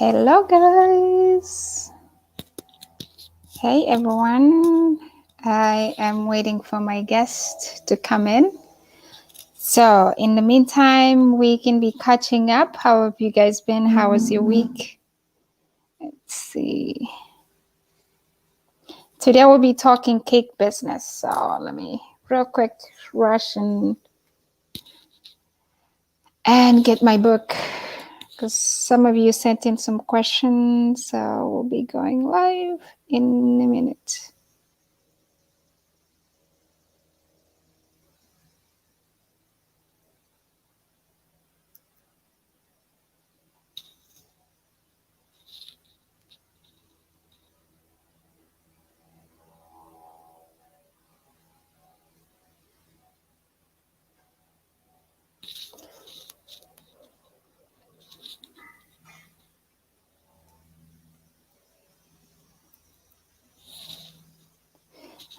Hello, guys. Hey, everyone. I am waiting for my guest to come in. So, in the meantime, we can be catching up. How have you guys been? How was your week? Let's see. Today, we'll be talking cake business. So, let me real quick rush and get my book because some of you sent in some questions. So, we'll be going live in a minute.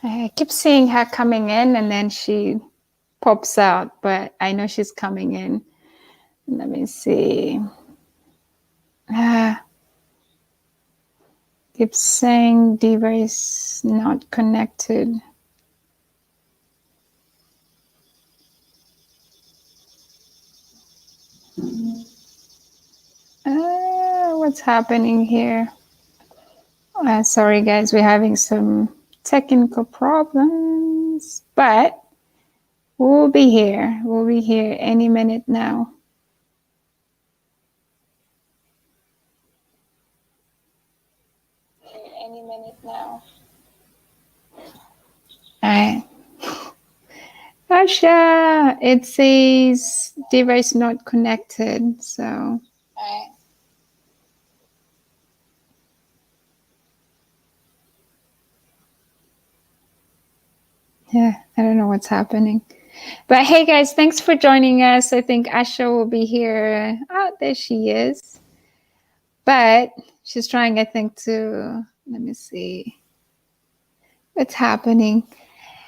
I keep seeing her coming in and then she pops out, but I know she's coming in. Let me see. Keeps saying Diva is not connected. What's happening here? Sorry, guys, we're having some technical problems, but we'll be here. We'll be here any minute now. Any minute now. All right. Asha, it says device not connected, so. Yeah, I don't know what's happening. But hey, guys, thanks for joining us. I think Asha will be here. Oh, there she is. But she's trying, I think, to, let me see what's happening.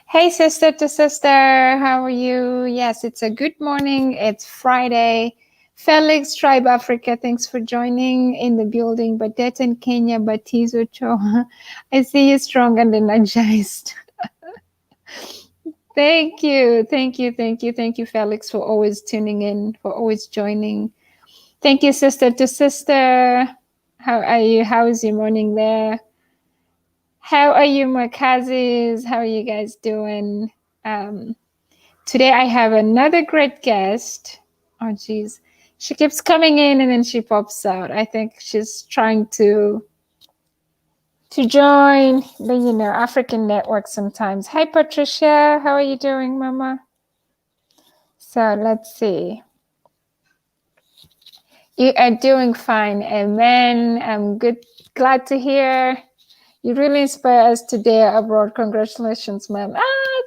Hey, sister to sister, how are you? Yes, it's a good morning. It's Friday. Felix, Tribe Africa, thanks for joining in the building. Badet in Kenya, Batizo Cho. I see you strong and energized. Thank you, Felix, for always tuning in, for always joining. Thank you, sister to sister. How are you? How is your morning there? How are you, my cousins? How are you guys doing? Today I have another great guest. Oh, geez. She keeps coming in and then she pops out. I think she's trying to join the, African network sometimes. Hi, Patricia. How are you doing, Mama? So let's see. You are doing fine. Amen. I'm good. Glad to hear. You really inspire us today abroad. Congratulations, ma'am.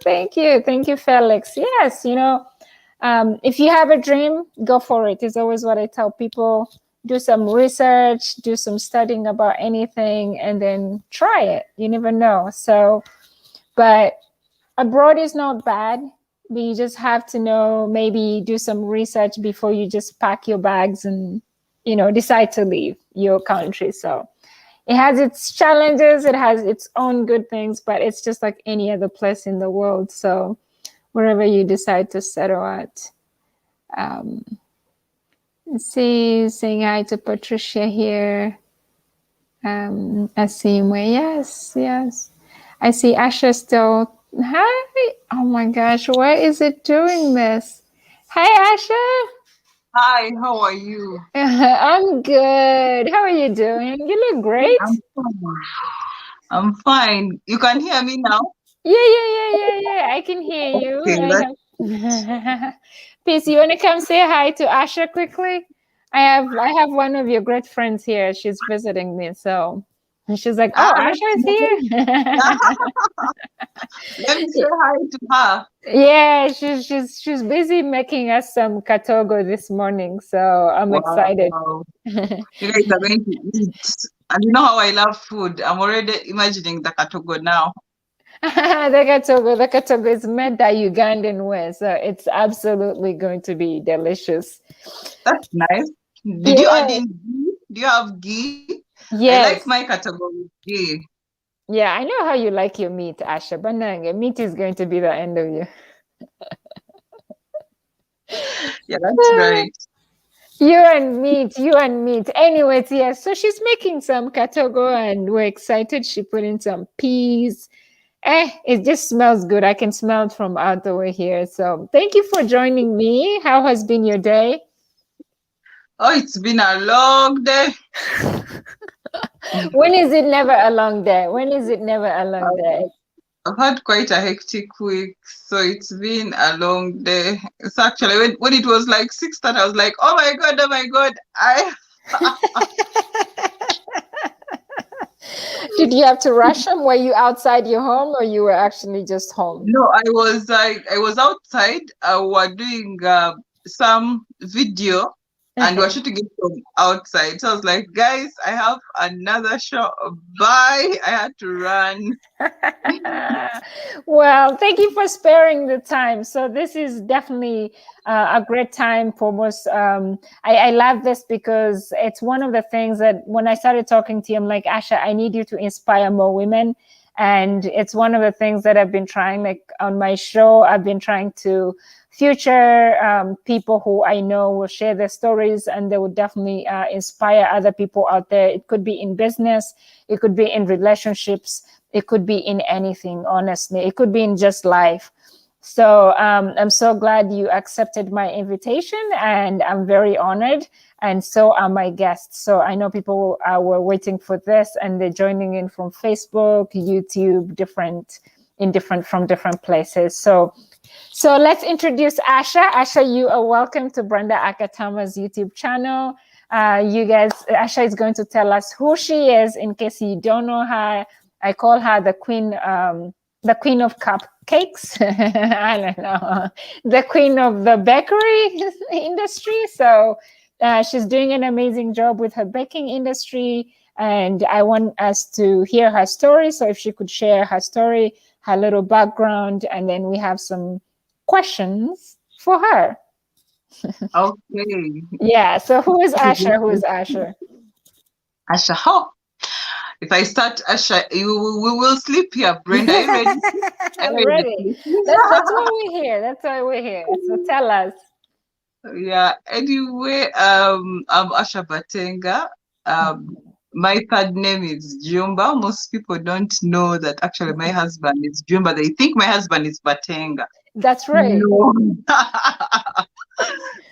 Thank you. Thank you, Felix. Yes, if you have a dream, go for it. It's always what I tell people. Do some research, do some studying about anything, and then try it. You never know. So, but abroad is not bad. But you just have to know, maybe do some research before you just pack your bags and, decide to leave your country. So it has its challenges, it has its own good things, but it's just like any other place in the world. So wherever you decide to settle at. Saying hi to Patricia here. I see Mwe. Yes. I see Asha still. Hi. Oh my gosh, why is it doing this? Hi, Asha. Hi, how are you? I'm good. How are you doing? You look great. I'm fine. You can hear me now? Yeah. I can hear you. Okay, Peace, you want to come say hi to Asha quickly? I have one of your great friends here. She's visiting me, so and she's like, "Oh, Asha is here." Let me say hi to her. Yeah, she's busy making us some katogo this morning, so I'm excited. You guys are going to eat. And you know how I love food. I'm already imagining the katogo now. The katogo is made the Ugandan way, so it's absolutely going to be delicious. That's nice. Did you add in ghee? Do you have ghee? I like Yes. my category with ghee. Yeah, I know how you like your meat, Asha, but no, meat is going to be the end of you. Yeah, that's right. You and meat. Anyways, yes. So she's making some katogo and we're excited. She put in some peas. It just smells good. I can smell it from out the way here. So thank you for joining me. How has been your day? Oh, it's been a long day. When is it never a long day? When is it never a long day? I've had quite a hectic week, so it's been a long day. It's actually when it was like 6:30, I was like, oh my god, I Did you have to rush them? Were you outside your home or you were actually just home? no, I was outside. We're doing some video, and we're Uh-huh. shooting it from outside. So I was like, guys, I have another show. Bye. I had to run. Well, thank you for sparing the time. So this is definitely a great time for most. I love this because it's one of the things that when I started talking to you, I'm like, Asha, I need you to inspire more women. And it's one of the things that I've been trying, like on my show, I've been trying to future people who I know will share their stories and they will definitely inspire other people out there. It could be in business, it could be in relationships, it could be in anything, honestly. It could be in just life. So I'm so glad you accepted my invitation and I'm very honored. And so are my guests. So I know people were waiting for this and they're joining in from Facebook, YouTube, different from different places. So let's introduce Asha. Asha, you are welcome to Brenda Akatama's YouTube channel. You guys, Asha is going to tell us who she is in case you don't know her. I call her the queen of cupcakes. I don't know, the queen of the bakery industry. So she's doing an amazing job with her baking industry. And I want us to hear her story. So if she could share her story, her little background, and then we have some questions for her. Okay. Yeah. So who is Asha? Who is Asha? Asha, how? If I start Asha, we will sleep here. Brenda, are you ready? Are I'm you ready ready. to That's sleep? why we're here. That's why we're here. So tell us. Yeah. Anyway, I'm Asha Batenga. Um, my third name is Jumba. Most people don't know that actually my husband is Jumba. They think my husband is Batenga. That's right. No.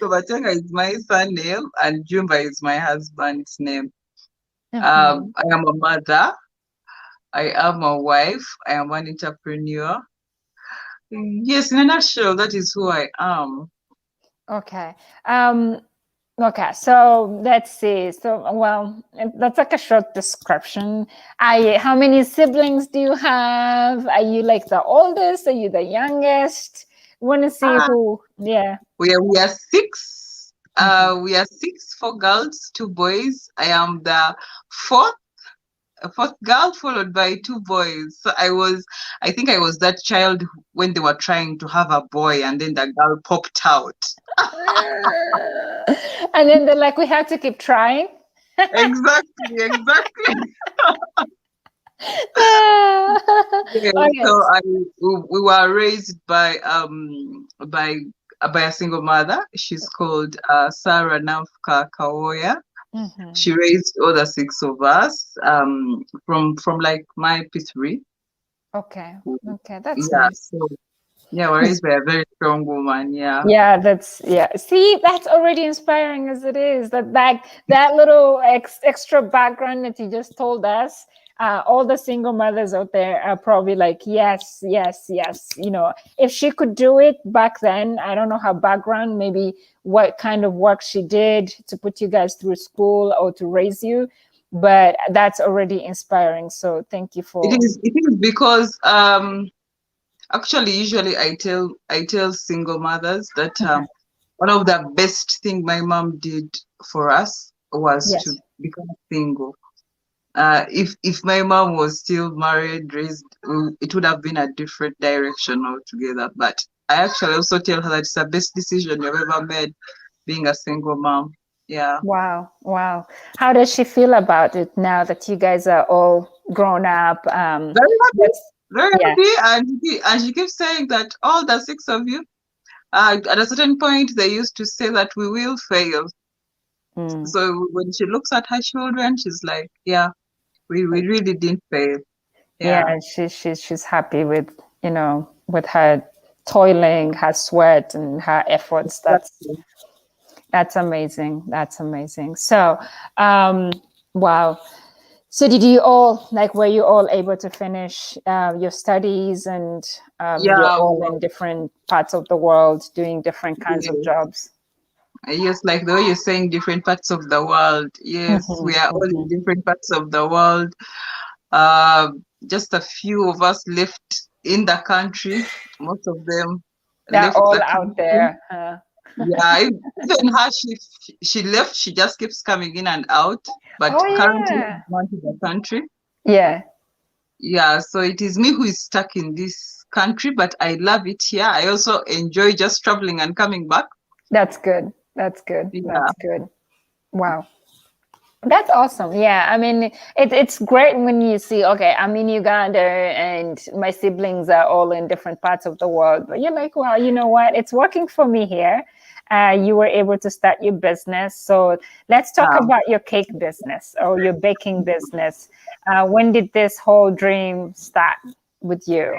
So Batenga is my surname and Jumba is my husband's name. Mhm. I am a mother. I am a wife. I am an entrepreneur. Yes, in a nutshell, that is who I am. Okay. Um, okay. So let's see. So, well, that's like a short description. How many siblings do you have? Are you like the oldest? Are you the youngest? Want to see Ah, who? Yeah. we are six. Mhm. We are six, four girls, two boys. I am the fourth, fourth girl, followed by two boys. So I think I was that child when they were trying to have a boy, and then the girl popped out. And then they're like, we have to keep trying. Exactly, exactly. Yeah, Okay. so we were raised by a single mother. She's called Sarah Nafka Kawoya. Mhm. She raised all the six of us from like my P3. Okay. Okay. That's Yeah, nice. so yeah, we're raised by a very strong woman. Yeah. Yeah, that's yeah. See, that's already inspiring as it is. That little extra background that you just told us. All the single mothers out there are probably like, yes, yes, yes. You know, if she could do it back then, I don't know her background, maybe what kind of work she did to put you guys through school or to raise you, but that's already inspiring. So thank you It for. is because actually usually I tell single mothers that Okay. one of the best thing my mom did for us was to Yes. become single. If my mom was still married, raised, it would have been a different direction altogether. But I actually also tell her that it's the best decision you've ever made, being a single mom. Yeah. Wow, wow. How does she feel about it now that you guys are all grown up? Very happy, That's very yeah. happy. And she keeps saying that all the six of you, at a certain point, they used to say that we will fail. Mm. So when she looks at her children, she's like, yeah, we really didn't fail. Yeah. Yeah, she's happy with, with her toiling, her sweat and her efforts. Exactly. That's amazing. That's amazing. So, um, wow. So did you all like were you all able to finish your studies and you're Yeah. all in different parts of the world doing different kinds of Yes. jobs? Yes, like the way you're saying different parts of the world. Yes, Hmm. we are all in Hmm. different parts of the world. Uh, just a few of us left in the country. Most of them They're left all the out country. there. Yeah, even her, she left. She just keeps coming in and out. But Oh currently, yeah. she's gone to the country. Yeah, Yeah, so it is me who is stuck in this country, but I love it here. I also enjoy just traveling and coming back. that's good. That's good. Yeah, That's good. Wow. That's awesome. Yeah. I mean, it's great when you see, okay, I'm in Uganda and my siblings are all in different parts of the world. But you're like, well, you know what? It's working for me here. You were able to start your business. So let's talk yeah. about your cake business or your baking business. When did this whole dream start with you?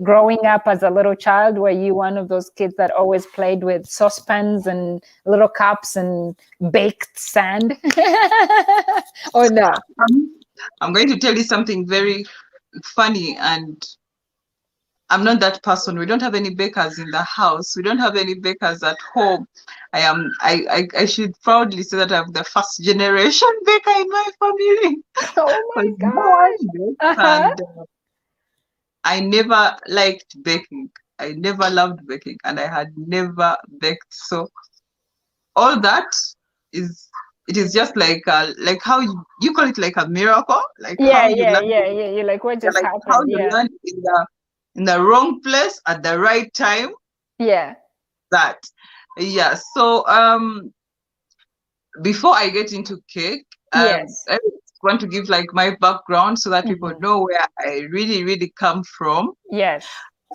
Growing up as a little child, were you one of those kids that always played with saucepans and little cups and baked sand? Or no? Um, I'm going to tell you something very funny, and I'm not that person. We don't have any bakers in the house. We don't have any bakers at home. I should proudly say that I'm the first generation baker in my family Oh because my no one gosh. bakes, Uh-huh. and I never liked baking. I never loved baking, and I had never baked. So all that is it is just like how you call it like a miracle, like how Yeah, you yeah, learn, yeah, yeah. You're like, what just like how happened? you Yeah. learn in the wrong place at the right time. Yeah. That yeah. So before I get into cake, Yes. I want to give like my background so that people Hmm. know where I really come from. Yes.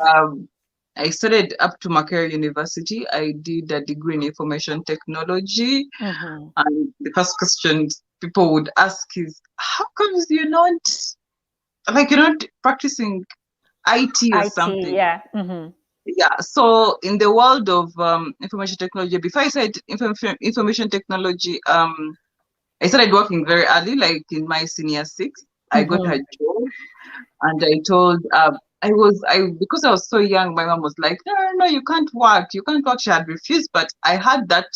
Um, I studied up to Makerere University. I did a degree in information technology. Hmm. And the first question people would ask is, how comes you're not practicing IT or IT. something? Yeah. Hmm. Yeah. So in the world of information technology, before I said information technology, I started working very early, like in my senior six. I got a Hmm. job and I told I because I was so young, my mom was like, no, no, no, you can't work. You can't work. She had refused, but I had that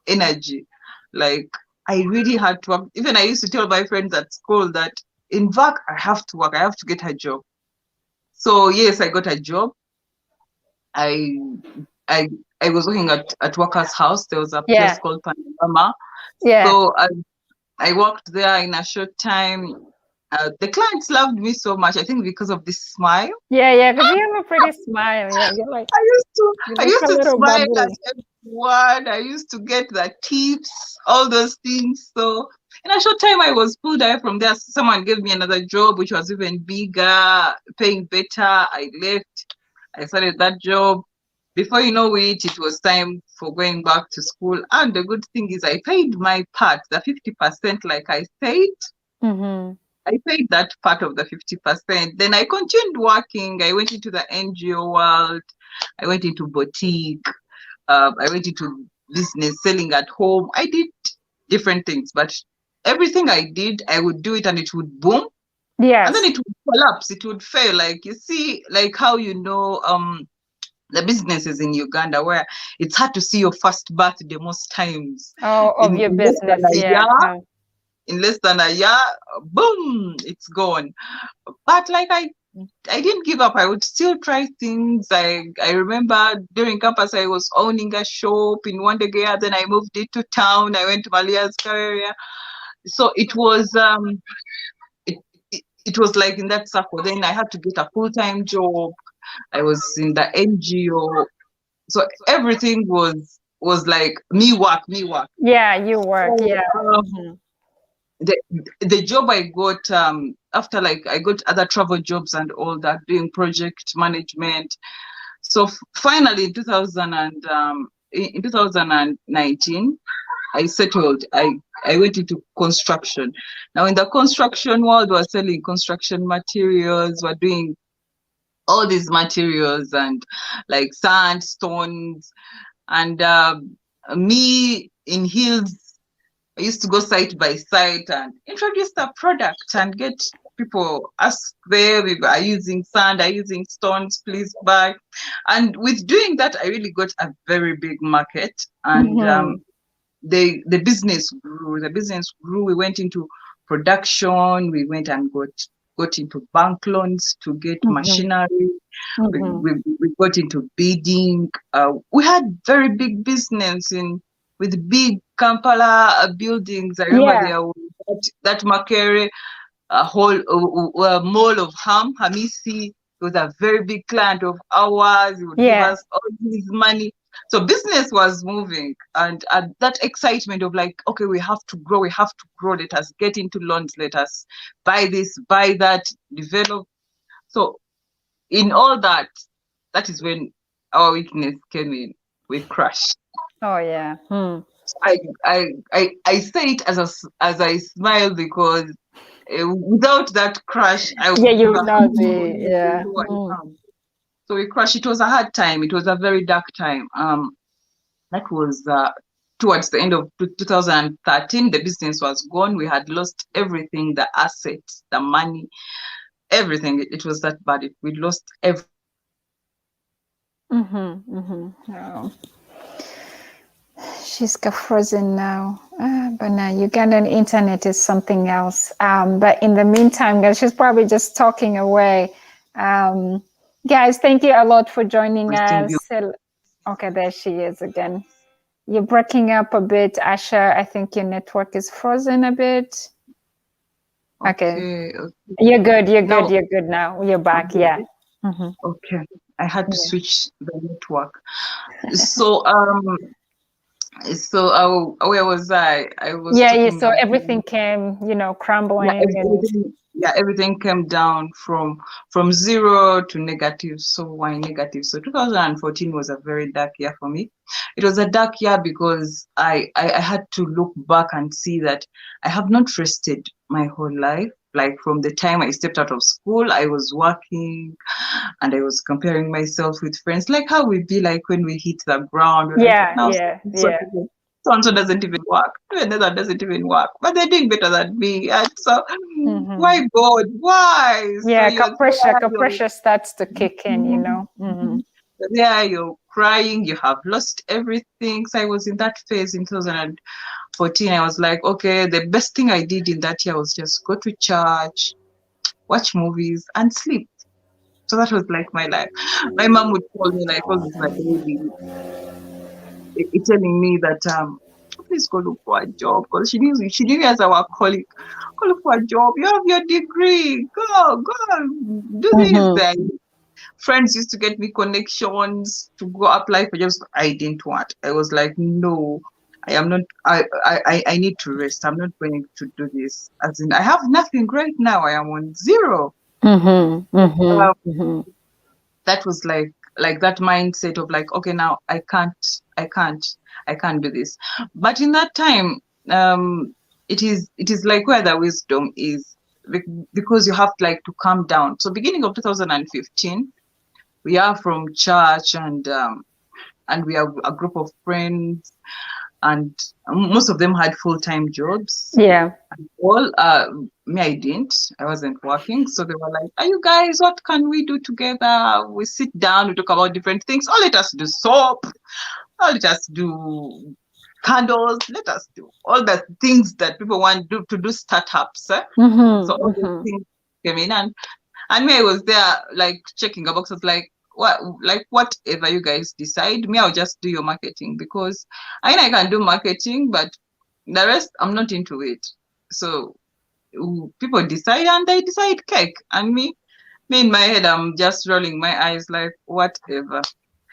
energy. Like I really had to work. Even I used to tell my friends at school that in work I have to work. I have to get a job. So yes, I got a job. I I I was working at Workers House. There was a place Yeah. called Panorama. Yeah. So I worked there in a short time. The clients loved me so much. I think because of this smile. Yeah. Yeah. Because you have a pretty smile. Yeah. I used to You're I like used a to little smile at bubbly. everyone. I used to get the tips, all those things. So in a short time I was pulled away from there. Someone gave me another job which was even bigger, paying better. I left. I started that job. Before you know it, it was time for going back to school. And the good thing is I paid my part, the 50%, like I said. Hmm. I paid that part of the 50%. Then I continued working. I went into the NGO world. I went into boutique. I went into business, selling at home. I did different things, but everything I did, I would do it and it would boom, and then Yes. it would collapse. It would fail. Like you see, like how the businesses in Uganda where it's hard to see your first birthday most times Oh, of your in less than business. a Yeah. year. In less than a year, boom, it's gone. But like I didn't give up. I would still try things. I remember during campus I was owning a shop in Wandegea. Then I moved it to town. I went to Malia's area. So it was like in that circle. Then I had to get a full-time job. I was in the NGO. So everything was like me work. Yeah, you work. So Yeah. the the job I got after, like, I got other travel jobs and all that, doing project management. So finally in 2000 and in 2019 I settled. I went into construction. Now in the construction world, we're selling construction materials. We're doing all these materials and like sand, stones, and me in heels. I used to go site by site and introduce the product and get people ask them if are using sand, are using stones, please buy. And with doing that, I really got a very big market. And the business grew. The business grew. We went into production. We went and got into bank loans to get machinery. We got into bidding. We had very big business in with big Kampala buildings. I remember Yeah. there was that Makere whole mall of Hamisi. It was a very big client of ours. He would give Yeah. us all his money. So business was moving, and that excitement of like, okay, we have to grow. Let us get into loans. Let us buy this, buy that, develop. So in all that, that is when our weakness came in. We crashed. Oh yeah. I say it as I smile because without that crash, I would Yeah, you would never have not be. known Yeah. who I am. So we crashed. It was a hard time. It was a very dark time. That was towards the end of 2013. The business was gone. We had lost everything, the assets, the money, everything. It was that bad. We lost everything. Oh. She's got frozen now. But now Ugandan internet is something else. But in the meantime, guys, she's probably just talking away. Guys, thank you a lot for joining us. Okay, there she is again. You're breaking up a bit, Asha. I think your network is frozen a bit. Okay. You're good. You're good. You're good now. You're back. Yeah. Okay. I had to switch the network. So where was I? I was talking so about everything came, crumbling everything came down from zero to negative. So why negative? So 2014 was a very dark year for me. It was a dark year because I had to look back and see that I have not rested my whole life. Like from the time I stepped out of school, I was working and I was comparing myself with friends, like how we be like when we hit the ground. We're like, now so and so doesn't even work. Another doesn't even work, but they're doing better than me. And so, why God? Why? Yeah, so pressure starts to kick in, Yeah, you're crying. You have lost everything. So I was in that phase in 2014. I was like, okay, the best thing I did in that year was just go to church, watch movies, and sleep. So that was like my life. My mom would call me like always my baby, telling me that please go look for a job because she knew me as our colleague. Go look for a job. You have your degree. Go do this. Then friends used to get me connections to go apply for jobs. I didn't want. I was like, no, I am not. I need to rest. I'm not going to do this. As in, I have nothing right now. I am on zero. That was like that mindset of like, okay, now I can't do this. But in that time, it is like where the wisdom is, because you have like to calm down. So beginning of 2015, we are from church, and we are a group of friends, and most of them had full-time jobs. All me, I didn't. I wasn't working. So they were like, are you guys, what can we do together? We sit down, we talk about different things. Oh, let us do soap. Oh, let us do candles. Let us do all the things that people want to do startups. So all those things came in, and me, I was there like checking a box. I was like, whatever you guys decide, me, I'll just do your marketing, because I can do marketing, but the rest I'm not into it. So people decide, and they decide cake, and me in my head I'm just rolling my eyes like whatever.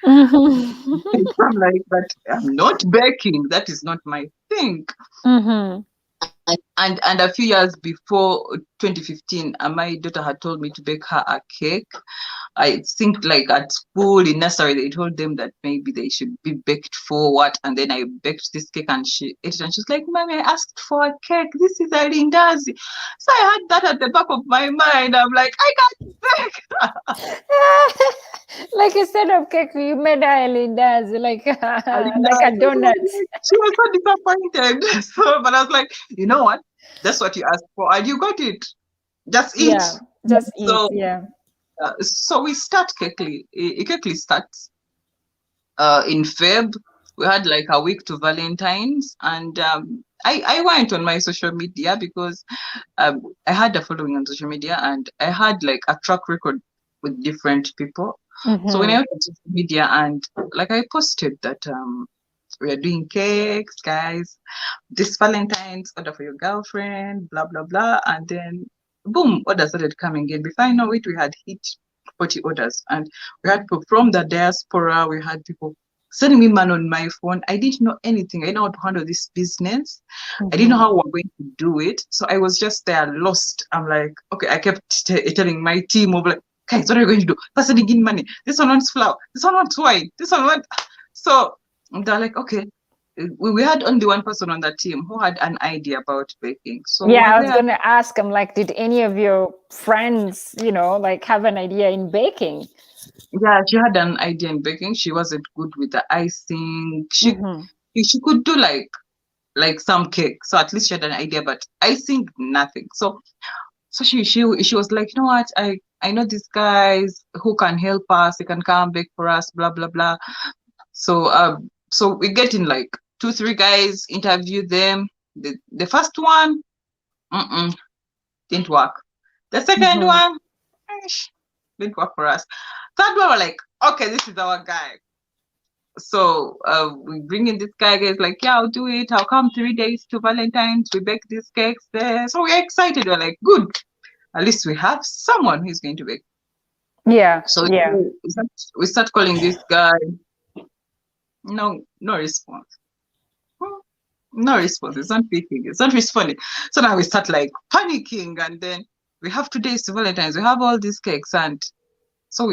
Mm-hmm. I'm like, but I'm not baking. That is not my thing. Mm-hmm. And a few years before 2015, my daughter had told me to bake her a cake. I think like at school in nursery, they told them that maybe they should be baked for what, and then I baked this cake and she ate it and she's like, "Mommy, I asked for a cake. This is a Lindazi." So I had that at the back of my mind. I'm like, I can't bake. Like instead of cake, you made her does like like a Lindazi. donut. She was so disappointed. So, but I was like, you know what? That's what you asked for, and you got it. Just eat. Yeah, just eat. So, Yeah. so we start Cakely. Cakely starts in Feb. We had like a week to Valentine's, and I went on my social media because I had a following on social media, and I had like a track record with different people. So when I Mm-hmm. went on social media and like I posted that we are doing cakes, guys. This Valentine's, order for your girlfriend, blah blah blah, and then boom, orders started coming in. Before I know it, we had hit 40 orders, and we had people from the diaspora. We had people sending me money on my phone. I didn't know anything. I didn't know how to handle this business. I didn't know Mm-hmm. how we were going to do it. So I was just there lost. I'm like, okay, I kept telling my team of like, guys, what are you going to do? Person in money. This one wants flour. This one wants wine. This one wants. So they're like, okay. We had only one person on the team who had an idea about baking. So we Yeah, were I was there. gonna ask him like, did any of your friends, like have an idea in baking? Yeah, she had an idea in baking. She wasn't good with the icing. Mm-hmm. She could do like some cake. So at least she had an idea, but icing nothing. So she was like, you know what? I know these guys who can help us. They can come bake for us. Blah blah blah. So we get in like 2 3 guys, interview them. The first one, mm-mm, didn't work. The second Mm-hmm. one, didn't work for us. Third one, we're like, okay, this is our guy. So we bring in this guy. Guy's like, yeah, I'll do it. I'll come 3 days to Valentine's. We bake these cakes there. So we're excited. We're like, good. At least we have someone who's going to bake. Yeah, So yeah. we start calling this guy. No response. No response. It's not picking. It's not responding. So now we start like panicking, and then we have 2 days to Valentine's. We have all these cakes, and so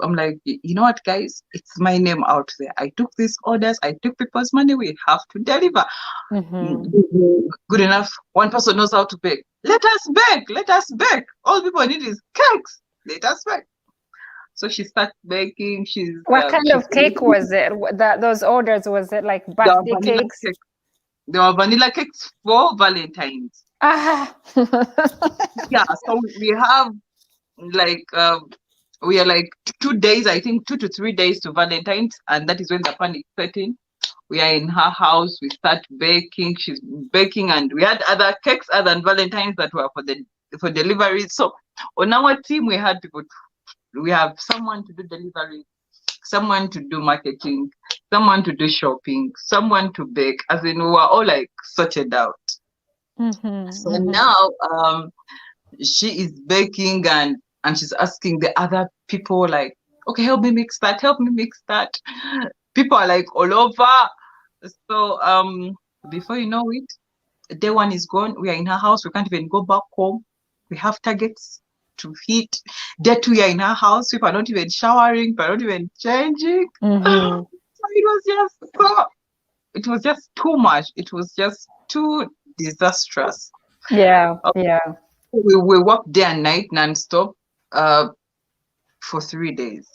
I'm like, you know what, guys? It's my name out there. I took these orders. I took people's money. We have to deliver. Mm-hmm. Good enough. One person knows how to bake. Let us bake. Let us bake. All people need is cakes. Let us bake. So she starts baking. What kind She's of cake was it? Those orders, was it like the birthday vanilla cakes? cake. There were vanilla cakes for Valentine's. Ah. Yeah. So we have like we are like 2 days, I think 2 to 3 days to Valentine's, and that is when the panic set in. We are in her house. We start baking. She's baking, and we had other cakes other than Valentine's that were for delivery. So on our team, we had people. We have someone to do delivery, someone to do marketing, someone to do shopping, someone to bake. As in, we were all like sorted out. Mm-hmm, So mm-hmm. now she is baking, and she's asking the other people like, okay, help me mix that, help me mix that. People are like all over. So before you know it, day one is gone. We are in her house. We can't even go back home. We have targets to hit. Day two, we are in her house. People are not even showering. People are not even changing. Mm-hmm. So it was just too much. It was just too disastrous. Yeah, yeah. We worked day and night non-stop uh, for 3 days.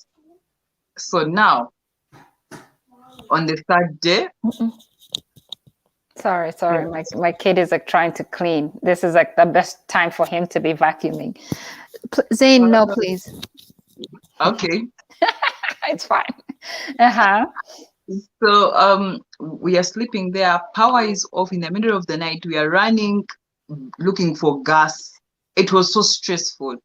So now, on the third day, Mm-mm. Sorry, we sorry. My kid is like trying to clean. This is like the best time for him to be vacuuming. Zane, no, please. okay. It's fine. Uh-huh. So we are sleeping there. Power is off in the middle of the night. We are running, looking for gas. It was so stressful.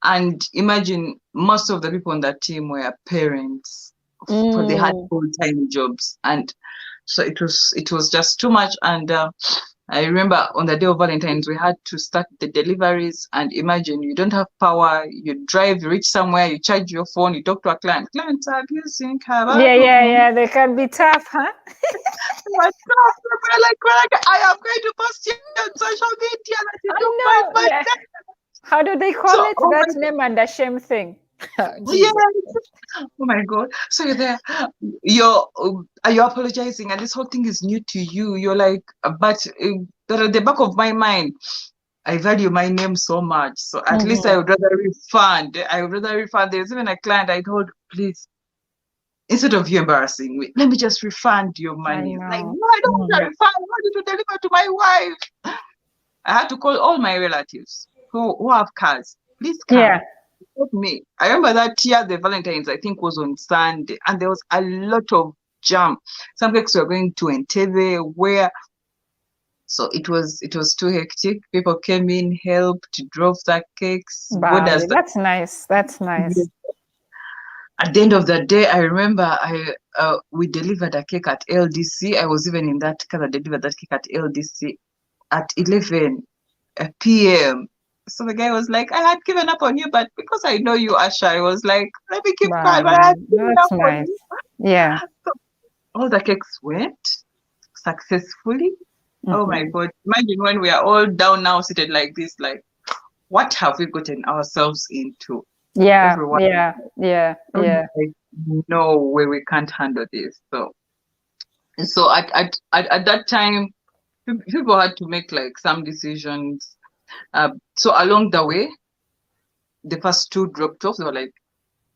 And imagine most of the people on that team were parents, for they had Mm. full-time jobs, and so it was just too much. And I remember on the day of Valentine's, we had to start the deliveries. And imagine you don't have power, you drive, you reach somewhere, you charge your phone, you talk to a client. Clients are abusing her. Yeah. They can be tough, huh? We're like, I am going to post you on social media that you took my I know. money. Yeah. How do they call So, it? oh That my name and the shame thing. yeah, Jesus. oh my God. So you're there, you're apologizing, and this whole thing is new to you. You're like, but at the back of my mind, I value my name so much. So at least I would rather refund. I would rather refund. There's even a client I told, please, instead of you embarrassing me, let me just refund your I money. Like, know. no, I don't want to refund. I want you to deliver to my wife. I had to call all my relatives who have cars. Please come. Yeah. Help me. I remember that year, the Valentine's, I think, was on Sunday, and there was a lot of jam. Some cakes were going to Entebbe, where so it was too hectic. People came in, helped, drove the cakes, borders. Bali. That's nice. That's nice. At the end of the day, I remember we delivered a cake at LDC. I was even in that car that delivered that cake at LDC at 11 p.m. So the guy was like, I had given up on you, but because I know you, Asha, I was like, let me keep quiet, but I had Bali. given That's up on nice. you. Yeah. So all the cakes went successfully. Oh my God. Imagine when we are all down now, seated like this, like, what have we gotten ourselves into? Yeah. Everyone, Yeah. Yeah. Yeah. like, no way, we can't handle this. So at that time, people had to make like some decisions. So along the way, the first two dropped off. They were like,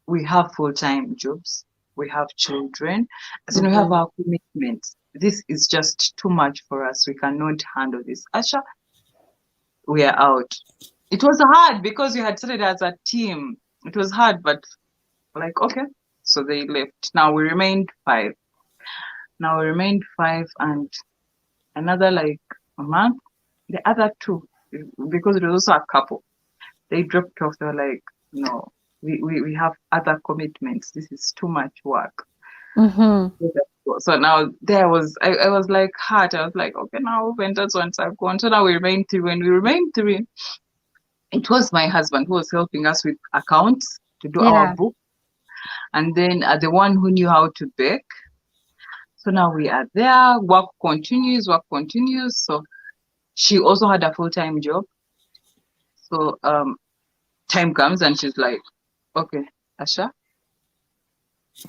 we have full-time jobs, we have children, as in we have our commitments. This is just too much for us. We cannot handle this. Asha, we are out. It was hard because you had started as a team. It was hard, but like, okay. So they left. Now we remained five. And another like a month, the other two, because it was also a couple, they dropped off. They were like, no, we have other commitments. This is too much work. So now I was like hurt. I was like, okay, now vendors once are gone. So now we remain three. When we remained three, it was my husband who was helping us with accounts to do our Yeah. book, and then the one who knew how to bake. So now we are there. Work continues. So she also had a full-time job. So time comes and she's like, okay, Asha,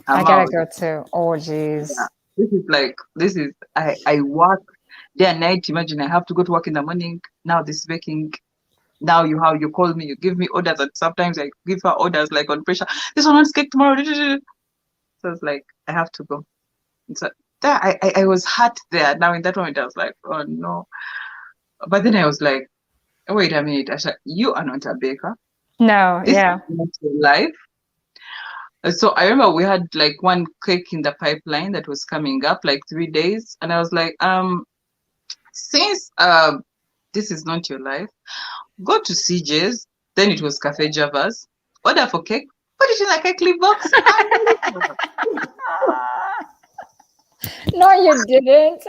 I I'm gotta out. go too. Oh, Yeah. geez. I work day and night. Imagine I have to go to work in the morning. Now this baking. Now you call me, you give me orders, and sometimes I give her orders like on pressure. This one wants cake tomorrow. So it's like I have to go. So that I was hurt there. Now in that moment I was like, oh no. But then I was like, wait a minute, Asha, you are not a baker. No, This is yeah. not your life. So I remember we had like one cake in the pipeline that was coming up like 3 days, and I was like, since this is not your life, go to CJ's. Then it was Cafe Java's. Order for cake, put it in a Cakely box, and deliver. No, you didn't.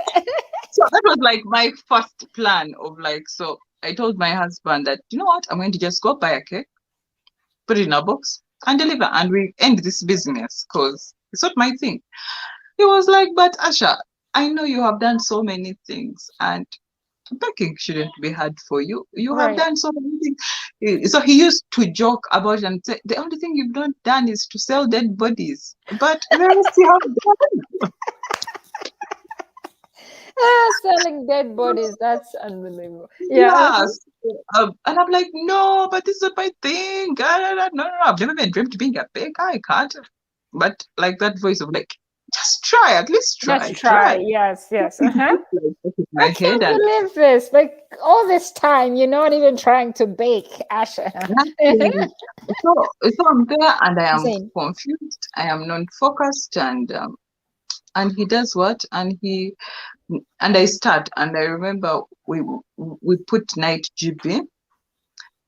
So that was like my first plan of like, so I told my husband that, you know what, I'm going to just go buy a cake, put it in a box, and deliver, and we end this business because it's not my thing. He was like, but Asha, I know you have done so many things, and baking shouldn't be hard for you. You have Right. done so many things. So he used to joke about it and say, the only thing you've not done is to sell dead bodies. But the rest you have Selling dead bodies. That's unbelievable. Yeah. Yes. And I'm like, no, but this is my thing. No, I've never been dreamt of being a baker. I can't. But like that voice of like, just try, at least Let's try, try. try. Yes, yes. It Uh-huh. just like stuck in I my head, can't and believe this. Like all this time, you're not even trying to bake, Asha. nothing. So I'm there and I am Zane. confused. I am non-focused, and he does what? And I start, and I remember we put night GB.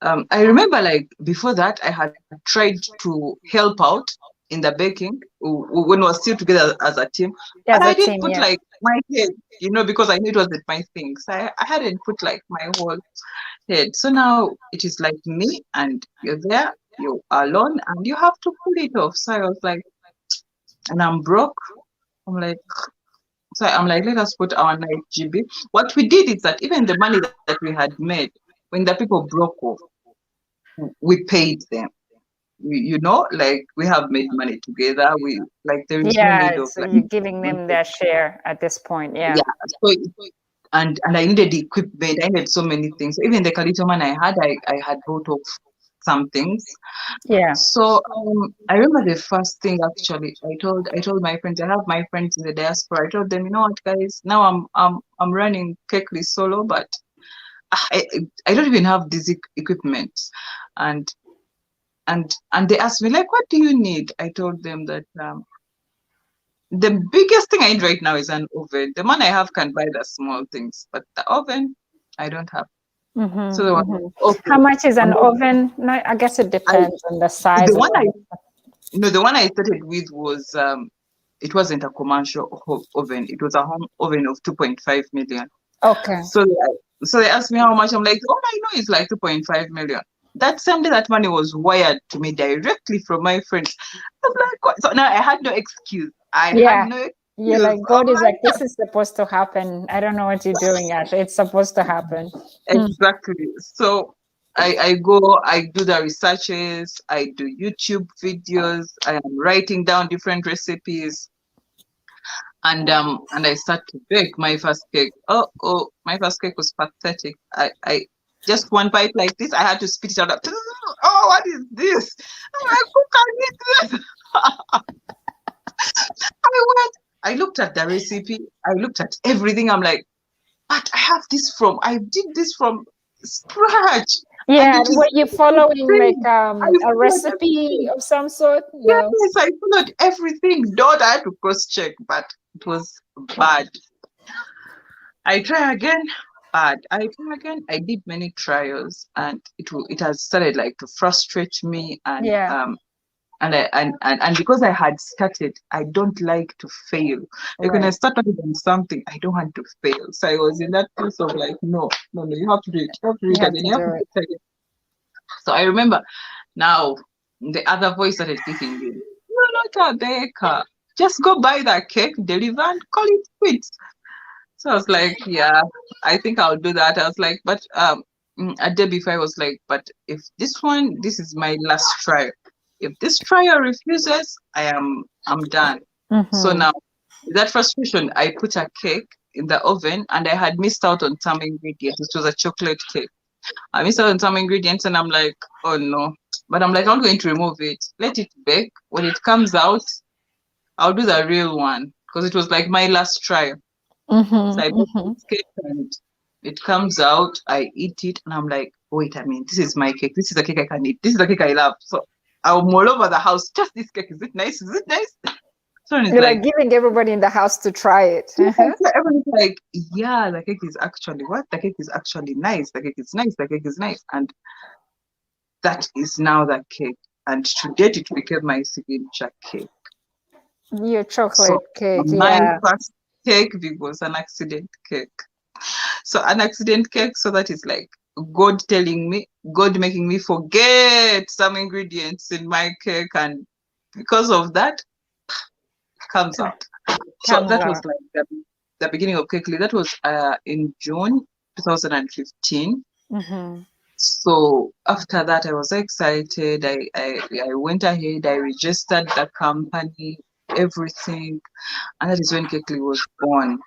I remember like before that I had tried to help out in the baking when we were still together as a team, As but a I didn't team, put yeah. like my head, because I knew it wasn't my thing. So I hadn't put like my whole head. So now it is like me and you're there, you're alone, and you have to pull it off. So I was like, and I'm broke. I'm like, let us put our night GB. What we did is that even the money that we had made, when the people broke off, we paid them. Like we have made money together. We like there is no need Yeah, of so like you're giving them their share at this point. Yeah. yeah. So and I needed equipment. I needed so many things. Even the little man I had bought off some things. Yeah. So I remember the first thing actually I told my friends. I have my friends in the diaspora. I told them, you know what, guys, now I'm running Cakely solo, but I don't even have this equipment, and and they asked me like, what do you need? I told them that the biggest thing I need right now is an oven. The man I have can buy the small things, but the oven I don't have. So they were like, How okay. much is And an oven? No, I guess it I depends on the the size of one I it. no the one I started with was it wasn't a commercial oven. It was a home oven of 2.5 million. Okay. So they asked me how much. I'm like, all I know is like 2.5 million. That same day, that money was wired to me directly from my friends. I was like, what? So now I had no excuse. I had Yeah. no You're excuse. like, Oh God is my like, this is supposed to happen. I don't know what you're doing, Asha. It's supposed to happen. Hmm. Exactly. So I go, I do the researches, I do YouTube videos, I am writing down different recipes, and I start to bake my first cake. Oh, my first cake was pathetic. I just one bite like this, I had to spit it out. Oh, what is this? I'm like, who can eat this? I looked at the recipe, I looked at everything. I'm like, but I did this from scratch, and Yeah. it is Were you following like insane. I a followed recipe everything. of some sort? Yes, No. I followed everything. Don't I had to cross check, but it was bad. I try again, bad. I try again. I did many trials, and it has started like to frustrate me, Yeah. and because I had started, I don't like to fail. Like when I Right. start on something, I don't want to fail. So I was in that place of like, no, no, no, you have to do it. You have to do You it have again. to You have to do do it. it again. So I remember now the other voice started kicking in. You're not a baker. Just go buy that cake, deliver, and call it quits. So I was like, yeah, I think I'll do that. I was like, but a day before I was like, but if this is my last try. If this trial refuses, I'm done. So Mm-hmm. now that frustration, I put a cake in the oven and I had missed out on some ingredients. It was a chocolate cake. I missed out on some ingredients and I'm like, oh no. But I'm like, I'm not going to remove it. Let it bake. When it comes out, I'll do the real one. Because it was like my last try. So I Mm-hmm. bake Mm-hmm. this cake and it comes out, I eat it, and I'm like, wait a minute, this is my cake. This is the cake I can eat. This is the cake I love. So I'm all over the house. Just this cake. Is it nice? Is it nice? So it's You're like, like giving everybody in the house to try it. yeah, so everyone's like, yeah, the cake is actually what? The cake is actually nice. The cake is nice. The cake is nice. And that is now the cake. And to date, it became my signature cake. Your So chocolate cake, my yeah. first cake was an accident cake. So an accident cake, so that is like God telling me, God making me forget some ingredients in my cake, and because of that, it comes out. So Comes that was out. like the beginning of Cakely. That was in June 2015. Mm-hmm. So after that, I was excited. I went ahead. I registered the company, everything, and that is when Cakely was born.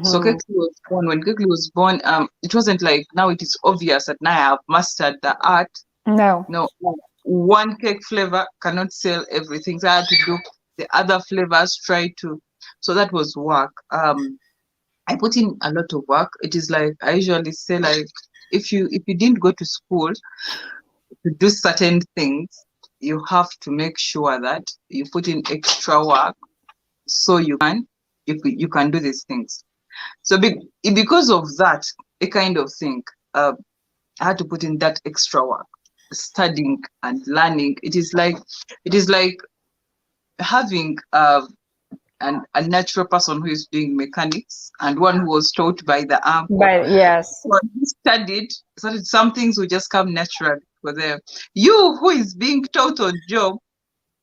So Mm-hmm. Kekli was born. When Kekli was born, it wasn't like now it is obvious that now I have mastered the art. No. No, one cake flavor cannot sell everything. So I had to do the other flavors, try to. So that was work. I put in a lot of work. It is like I usually say, like if you didn't go to school to do certain things, you have to make sure that you put in extra work so you can do these things. So because of that, a kind of thing, uh, I had to put in that extra work, studying and learning. It is like having a natural person who is doing mechanics and one who was taught by the uncle. But yes, So he studied some things will just come naturally for them. You who is being taught on job,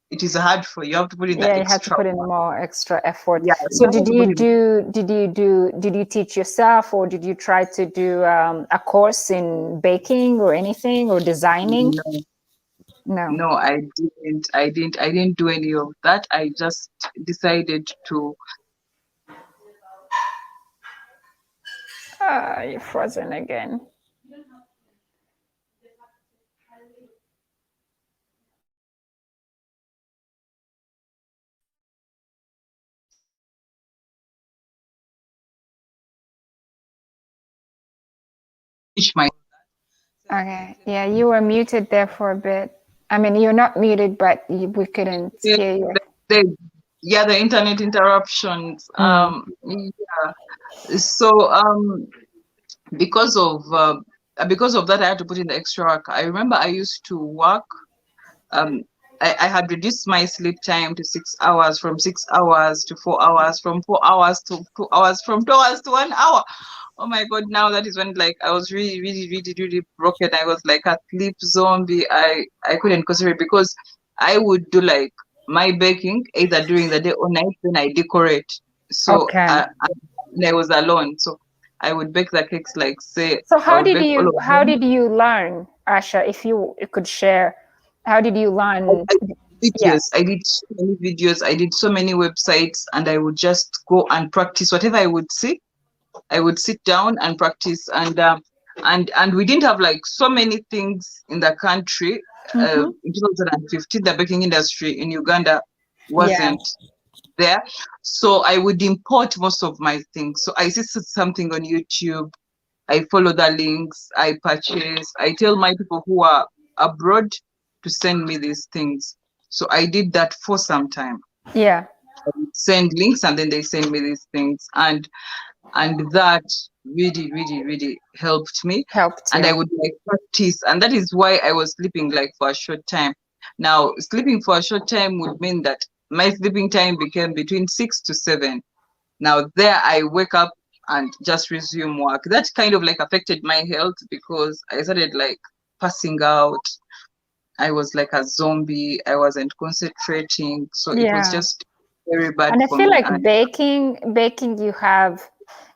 it is hard for you. You have to put in the yeah, you had to extra put in work. more extra effort. Yeah, So you have to put in. did you teach yourself, or did you try to do a course in baking or anything, or designing? No, No. no, I didn't do any of that. I just decided to. Ah, you're frozen again. Teach my. Okay. Yeah, you were muted there for a bit. I mean, you're not muted, but we couldn't Yeah, hear you. the, yeah, the internet interruptions. Mm. Yeah. So because of that, I had to put in the extra work. I remember I used to work. Um, I had reduced my sleep time to 6 hours, from 6 hours to 4 hours, from 4 hours to 2 hours, from 2 hours to 1 hour. Oh my God, now that is when like I was really, really, really, really broken. I was like a sleep zombie. I couldn't concentrate because I would do like my baking either during the day or night, then I decorate. So Okay. and I was alone. So I would bake the cakes, like say So I would bake all of how them. did you learn, Asha? If you could share, how did you learn? I did videos. Yes. I did so many videos. I did so many websites, and I would just go and practice whatever I would see. I would sit down and practice, and we didn't have like so many things in the country. Mm-hmm. In 2015, the baking industry in Uganda Yeah. wasn't there, so I would import most of my things. So I see something on YouTube, I follow the links, I purchase, I tell my people who are abroad to send me these things. So I did that for some time. Yeah. I would send links and then they send me these things. And that really, really, really helped me. Helped And I you. would like practice. And that is why I was sleeping like for a short time. Now, sleeping for a short time would mean that my sleeping time became between 6 to 7. Now there I wake up and just resume work. That kind of like affected my health because I started like passing out. I was like a zombie. I wasn't concentrating. So it was Yeah. just very bad And I for feel me. like And baking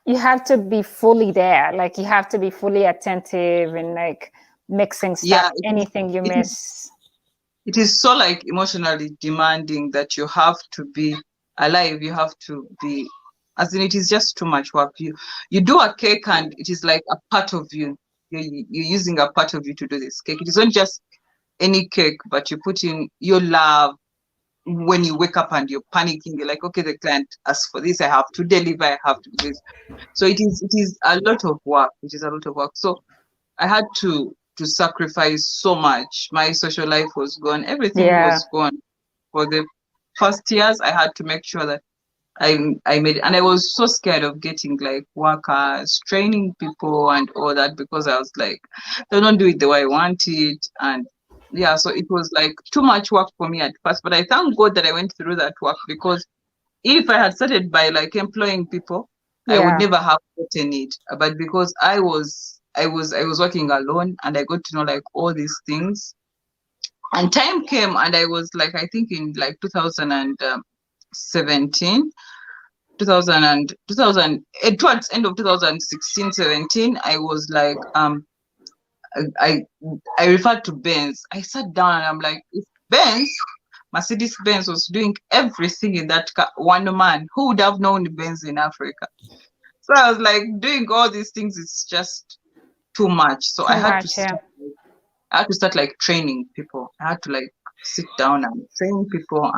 you have to be fully there. Like you have to be fully attentive and like mixing stuff, yeah, anything you it is miss. it is so like emotionally demanding that you have to be alive. You have to be, as in, it is just too much work. You do a cake and it is like a part of you. You're using a part of you to do this cake. It isn't just any cake, but you put in your love. When you wake up and you're panicking, you're like, okay, the client asked for this, I have to deliver, I have to do this. So it is a lot of work. It is a lot of work. So I had to sacrifice so much. My social life was gone. Everything Yeah. was gone. For the first years, I had to make sure that I made it. And I was so scared of getting like workers, training people and all that, because I was like, they don't do it the way I want it. And yeah, so it was like too much work for me at first. But I thank God that I went through that work, because if I had started by like employing people, I would Yeah. never have gotten it. But because I was working alone and I got to know like all these things. And time came and I was like, I think in like 2017, 2000 and 2000, towards end of 2016, 17, I was like, I I referred to Benz. I sat down and I'm like, if Benz, Mercedes Benz was doing everything in that car, one man, who would have known Benz in Africa? So I was like, doing all these things is just too much. So Too much, yeah. I had to start like training people. I had to like sit down and train people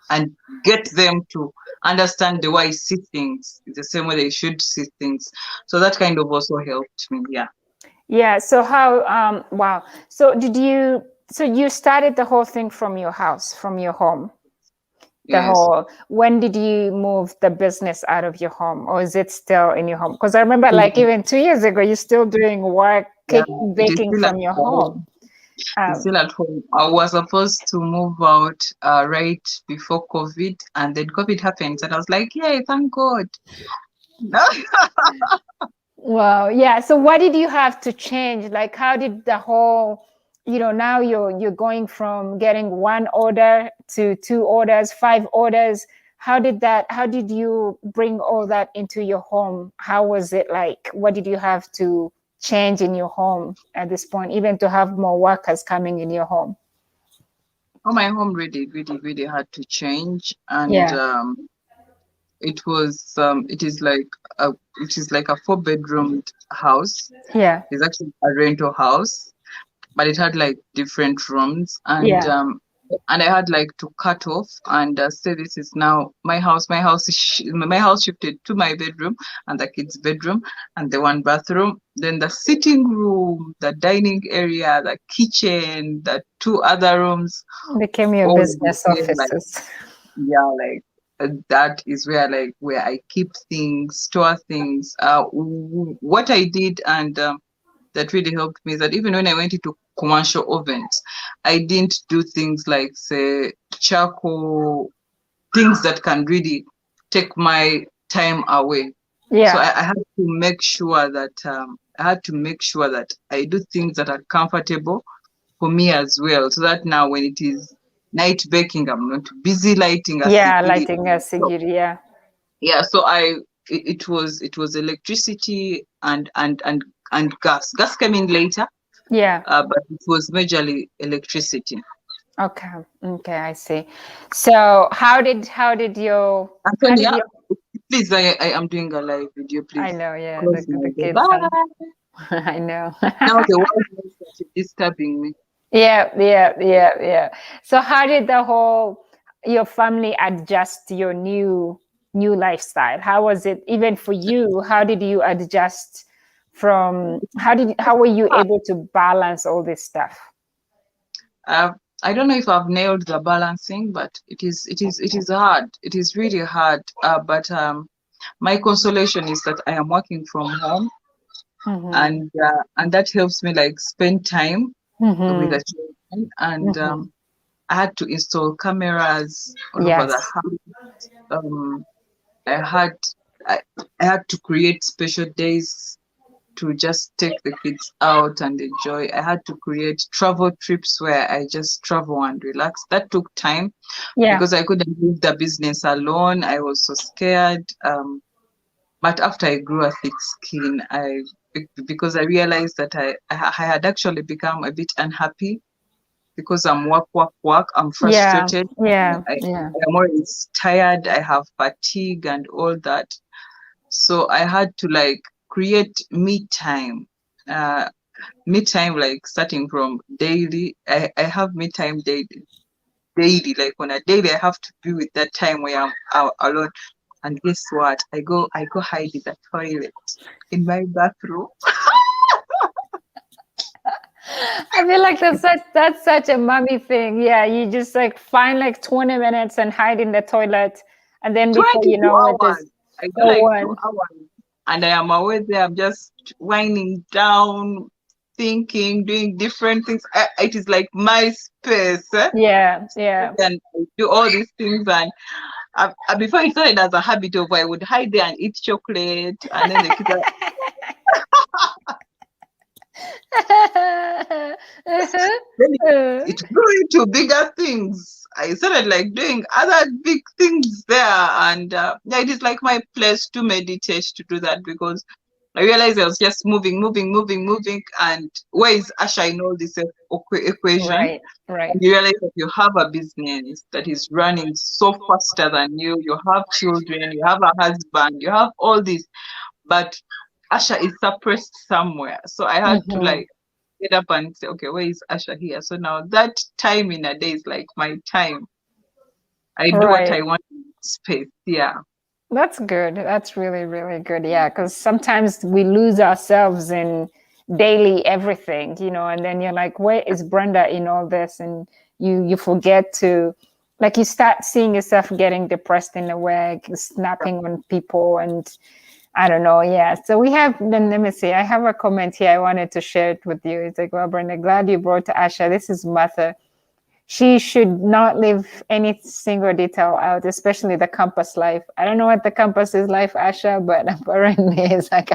and get them to understand the way I see things, the same way they should see things. So that kind of also helped me. Yeah. Yeah. So how wow. So you started the whole thing from your house, from your home? The Yes. whole When did you move the business out of your home, or is it still in your home? Because I remember like even 2 years ago you're still doing work, Yeah. cake It is baking still at from your home. home. He's Um, still at home. I was supposed to move out right before COVID, and then COVID happened, and I was like, "Yay, thank God!" No, Well, yeah. So what did you have to change? Like how did the whole, now you're going from getting one order to two orders, five orders. How did you bring all that into your home? How was it like? What did you have to change in your home at this point, even to have more workers coming in your home? oh, my home really, really, really had to change, and Yeah. it is like a 4 bedroom house. Yeah. It's actually a rental house, but it had like different rooms, Yeah. and I had like to cut off and say this is now my house. My house shifted to my bedroom and the kids' bedroom and the one bathroom. Then the sitting room, the dining area, the kitchen, the two other rooms, Became your all business became like, offices. yeah, like that is where I keep things, store things. What I did, and that really helped me is that even when I went into commercial ovens, I didn't do things like, say, charcoal, things that can really take my time away. So Yeah. I had to make sure that I do things that are comfortable for me as well, so that now when it is night baking, I'm not busy lighting a Yeah, sigiri. lighting a So, sigiri. Yeah. yeah, so it was electricity and gas. Gas came in later, Yeah. but it was majorly electricity. Okay. Okay, I see. So how did Antonia, you please, I am doing a live video. I Please know, yeah, close my the door. kids are Bye. I know. Now the wife is started disturbing me. Yeah, yeah, yeah, yeah. So how did the whole your family adjust to your new lifestyle? How was it even for you? How did you adjust from how were you able to balance all this stuff? Uh, I don't know if I've nailed the balancing, but it is hard. It is really hard. But my consolation is that I am working from home, Mm-hmm. and that helps me like spend time with Mm-hmm. the children. And Mm-hmm. I had to install cameras all over the Yes. house. I had I, I had to create special days to just take the kids out and enjoy. I had to create travel trips where I just travel and relax. That took time Yeah. because I couldn't leave the business alone. I was so scared. But after I grew a thick skin, because I realized that I had actually become a bit unhappy because I'm work, work, work. I'm Yeah. frustrated. Yeah. I Yeah. am always tired. I have fatigue and all that. So I had to like create me time. Uh, Me time, like starting from daily. I have me time daily. Like on a daily, I have to be with that time where I'm out alone. And guess what? I go hide in the toilet in my bathroom. I feel like that's such a mommy thing. Yeah, you just like find like 20 minutes and hide in the toilet, and then before you 22 know it, there's hours. I do no like 2 one. hours. And I am away there. I'm just winding down, thinking, doing different things. It is like my space. Yeah, yeah. And I do all these things. And before it started as a habit of I would hide there and eat chocolate. And then the kids are, Uh-huh. then Uh, it grew into bigger things. I started like doing other big things there. And yeah, it is like my place to meditate to do that because I realized I was just moving, moving, moving, moving. And where is Asha in all this equation? right, right. And you realize that you have a business that is running so faster than you have children, you have a husband, you have all this, but Asha is suppressed somewhere. So I had to Hmm. like get up and say, okay, where is Asha here? So now that time in a day is like my time. I do what Right. I want in space. Yeah. That's good. That's really, really good. Yeah, because sometimes we lose ourselves in daily everything, and then you're like, where is Brenda in all this? And you forget to, like, you start seeing yourself getting depressed in the work, snapping on people, and I don't know. Yeah. So we have, then let me see. I have a comment here. I wanted to share it with you. It's like, well, Brenda, glad you brought Asha. This is Martha. She should not leave any single detail out, especially the campus life. I don't know what the campus is like, Asha, but apparently it's like,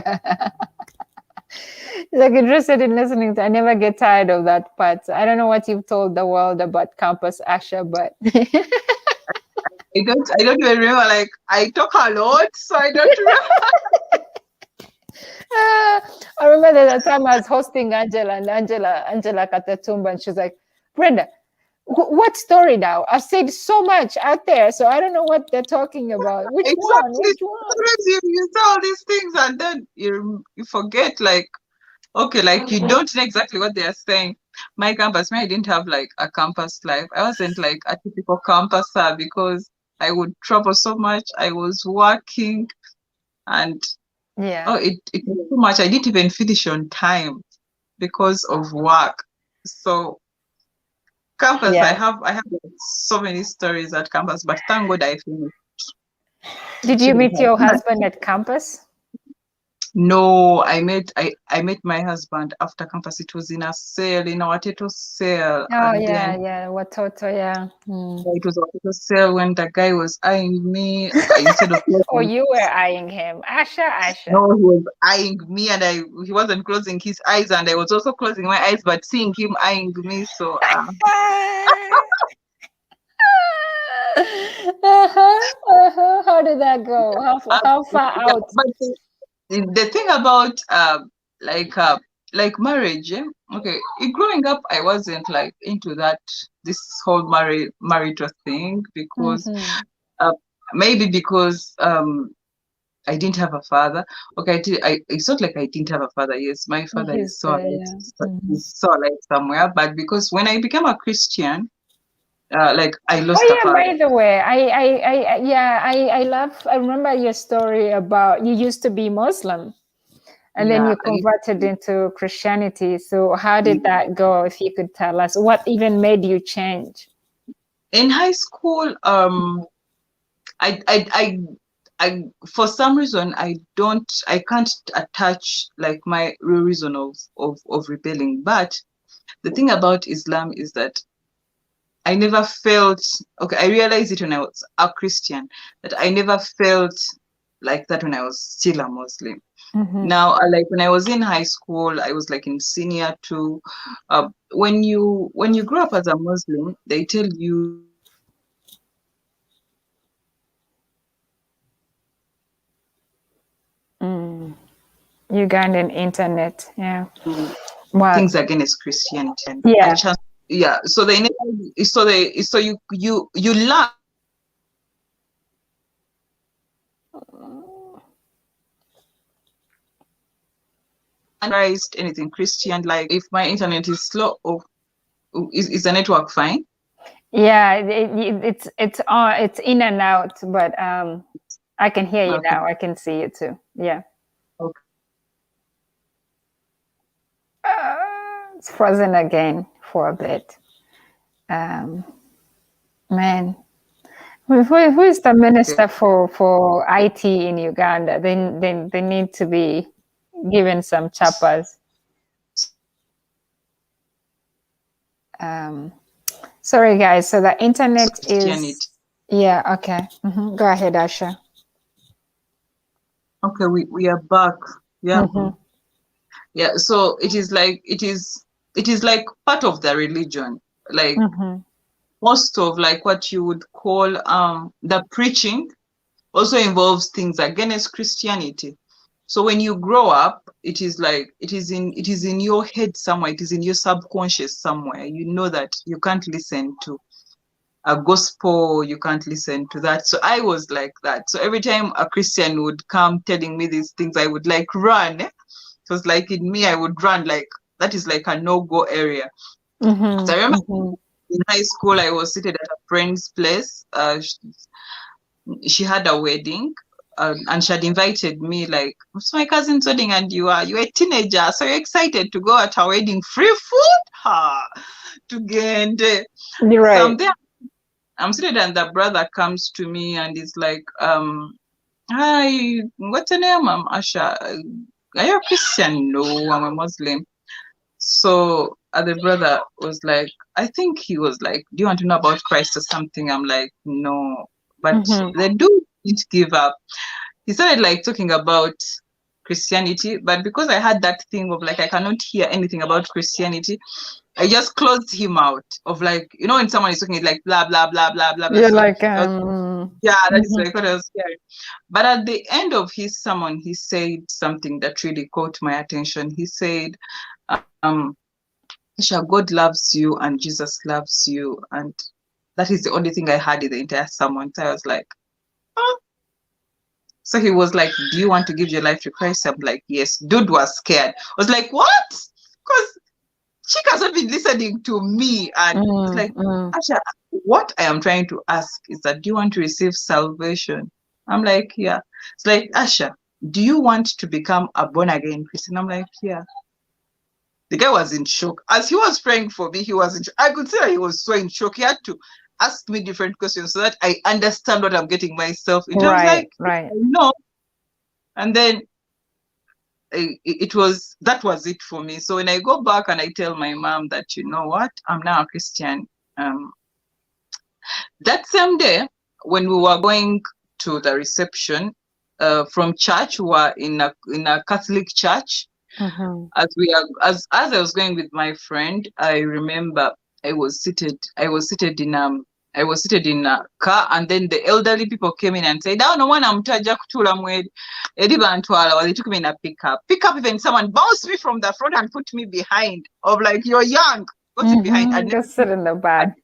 it's like interested in listening to. I never get tired of that part. I don't know what you've told the world about campus, Asha, but I don't even remember. Like, I talk a lot, so I don't remember. I remember the time I was hosting Angela and Angela Katatumba, and she's like, Brenda, what story now? I've said so much out there, so I don't know what they're talking about. Which one? Exactly. Which one? Sometimes you say all these things and then you forget, like, okay, like you don't know exactly what they are saying. My campus, I didn't have like a campus life. I wasn't like a typical campuser because I would travel so much. I was working and Yeah. it was too much. I didn't even finish on time because of work. So campus, Yeah. I have so many stories at campus, but thank God I finished. Did you meet your husband at campus? No, I met my husband after campus. It was in a sale, in our Watoto sale, Oh and yeah, then yeah. Watoto, yeah. it was a Watoto sale when the guy was eyeing me instead of Oh, closing. you were eyeing him. Asha. No, he was eyeing me, and he wasn't closing his eyes, and I was also closing my eyes, but seeing him eyeing me, so How did that go? How far yeah. out? But the thing about like marriage, okay, growing up I wasn't like into that, this whole marital thing, because Mm-hmm. uh, maybe because I didn't have a father. Okay, it's not like I didn't have a father. Yes, my father is He's so there, alive, yeah. Mm-hmm. he's so alive somewhere, but because when I became a Christian, like I lost a Oh yeah, father. by the way, I love, I remember your story about you used to be Muslim and then Yeah, you converted into Christianity. So how did that go? If you could tell us what even made you change? in high school, I, I, I, for some reason, I can't attach like my real reason of rebelling. But the thing about Islam is that I never felt, okay, I realized it when I was a Christian, that I never felt like that when I was still a Muslim. Mm-hmm. Now, like when I was in high school, I was like in senior two. When you grow up as a Muslim, they tell you Ugandan internet, yeah. What? things against Christianity and a Yeah. chance. Yeah. So you learn Christ, anything Christian. Like if my internet is slow, is the network fine? Yeah, it's on, it's in and out, but I can hear you Okay. now. I can see you too. Yeah. Okay. It's frozen again for a bit. Um, man, who is the minister for IT in Uganda? They need to be given some chappers. Um, sorry, guys. So the internet Christianity. is, yeah, okay. Go ahead, Asha. Okay, we are back. Yeah. Mm-hmm. Yeah. So it is like part of the religion. Like Mm-hmm. most of like what you would call the preaching also involves things against Christianity. So when you grow up, it is like it is in your head somewhere, it is in your subconscious somewhere. You know that you can't listen to a gospel, you can't listen to that. So I was like that. So every time a Christian would come telling me these things, I would like run. It was like in me, I would run, like that is like a no-go area. So I remember Mm-hmm. in high school, I was seated at a friend's place. She had a wedding, and she had invited me, like, it's my cousin's wedding and you're a teenager, so you're excited to go at her wedding, free food, to get You're so right. I'm seated and the brother comes to me and is like, hi, what's your name? I'm Asha. Are you a Christian? No, I'm a Muslim. So the brother was like, I think he was like, do you want to know about Christ or something? I'm like, no. But Mm-hmm. the dude didn't give up. He started like talking about Christianity, but because I had that thing of like I cannot hear anything about Christianity, I just closed him out of like, when someone is talking like blah blah blah blah blah blah. You're So like, yeah, that is mhm. like what I was scared. But at the end of his sermon, he said something that really caught my attention. He said, Asha, God loves you and Jesus loves you. And that is the only thing I heard in the entire sermon. So I was like, oh. So he was like, do you want to give your life to Christ? I'm like, yes. Dude was scared. I was like, what? Because she has not been listening to me. And it's like, Asha, what I am trying to ask is that, do you want to receive salvation? I'm like, yeah. It's like, Asha, do you want to become a born again Christian? I'm like, yeah. The guy was in shock. As he was praying for me, he was in shock. I could see that he was so in shock. He had to ask me different questions so that I understand what I'm getting myself into. I was Right, like, right. I know. And then that was it for me. So when I go back and I tell my mom that, you know what, I'm now a Christian. Um, that same day, when we were going to the reception from church, we were in a Catholic church. Mm-hmm. As I was going with my friend, I remember I was seated in a car, and then the elderly people came in and said, "Oh no, one I'm tajja kutula mwedi." Well, they took me in a pickup. Pickup, even someone bounced me from the front and put me behind. Of like, you're young, got it behind. Just sit in the back.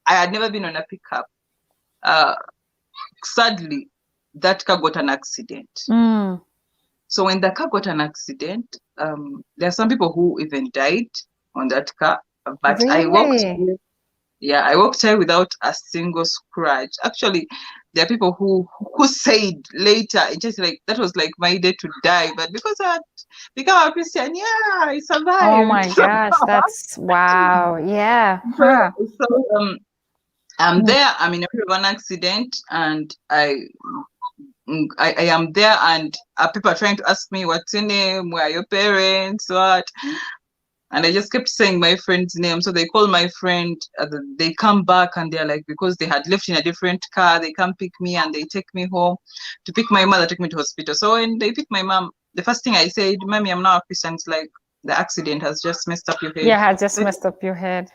I had never been on a pickup. Uh, Sadly, that car got an accident. So when the car got an accident, there are some people who even died on that car. But Really? I walked away without a single scratch. Actually, there are people who said later, it just like that was like my day to die. But because I had become a Christian, yeah, I Oh survived. my gosh, that's wow. Yeah. So, Huh. I'm there. I'm in a bit of an accident, and I am there, and people are trying to ask me, what's your name? Where are your parents? What? And I just kept saying my friend's name. So they call my friend, they come back, and they're like, because they had left in a different car, they come pick me and they take me home to pick my mother, take me to hospital. So when they pick my mom, the first thing I said, Mommy, I'm now a Christian. It's like, the accident has just messed up your head. Yeah, I just messed up your head.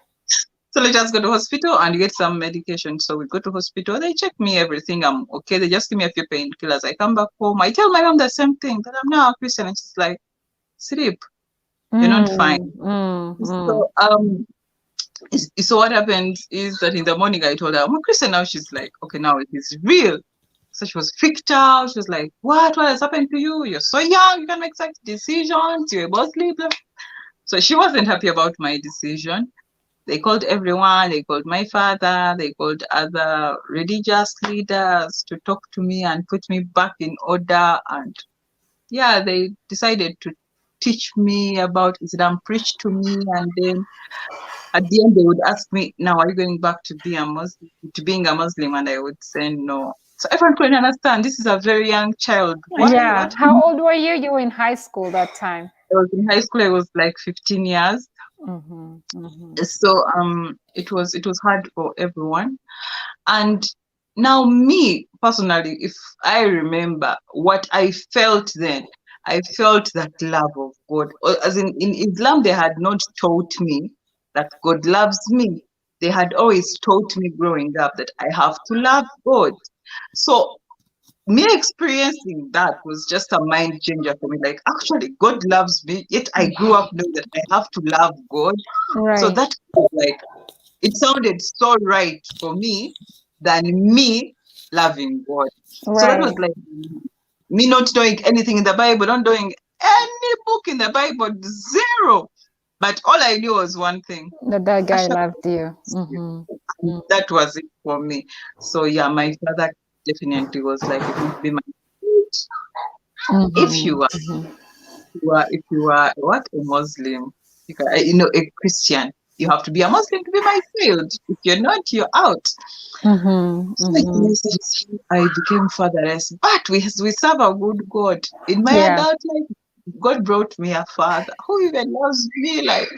So let us go to hospital and get some medication. So we go to hospital. They check me, everything. I'm okay. They just give me a few painkillers. I come back home. I tell my mom the same thing, that I'm now a Christian. And she's like, sleep. You're not fine. So so what happens is that in the morning I told her I'm a Christian now. She's like, okay, now it is real. So she was freaked out. She was like, what has happened to you? You're so young. You can make such decisions. You're about to sleep. So she wasn't happy about my decision. They called everyone. They called my father. They called other religious leaders to talk to me and put me back in order. And yeah, they decided to teach me about Islam, preach to me, and then at the end they would ask me, "Now, are you going back to be a Muslim, to being a Muslim?" And I would say no. So everyone couldn't understand. This is a very young child. Why? Yeah. What? How old were you? You were in high school that time. I was in high school. I was like 15 years. So it was hard for everyone. And now, me personally, if I remember what I felt then, I felt that love of God. As in Islam, they had not taught me that God loves me. They had always taught me growing up that I have to love God. So me experiencing that was just a mind changer for me. Like, actually, God loves me, yet I grew up knowing that I have to love God. So Right. that was like, it sounded so right for me than me loving God. So that was Right. like me not knowing anything in the Bible, not knowing any book in the Bible, zero. But all I knew was one thing. That guy Asha, loved you. that was it for me. So yeah, my father definitely was like, you must be my if you are if you are what, a Muslim, a Christian. You have to be a Muslim to be my child. If you're not, you're out. Mm-hmm. So Mm-hmm. I became fatherless. But we serve a good God. In my Yeah. adult life, God brought me a father who even loves me like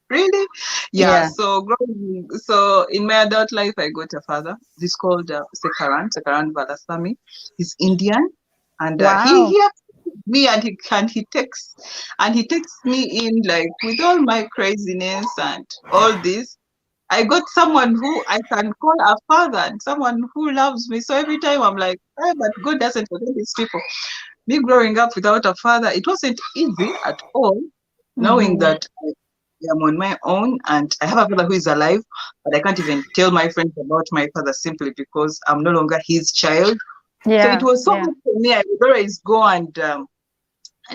really. Yeah. Yeah. So in my adult life, I got a father. He's called Sekaran Valasamy. He's Indian, and Wow. he accepted me, and he takes me in like with all my craziness and all this. I got someone who I can call a father and someone who loves me. So every time I'm like, oh, but God doesn't forget these people. Me growing up without a father, it wasn't easy at all, knowing Mm-hmm. that I am on my own and I have a father who is alive, but I can't even tell my friends about my father simply because I'm no longer his child. So it Yeah. was so Yeah. hard for me. I would always go and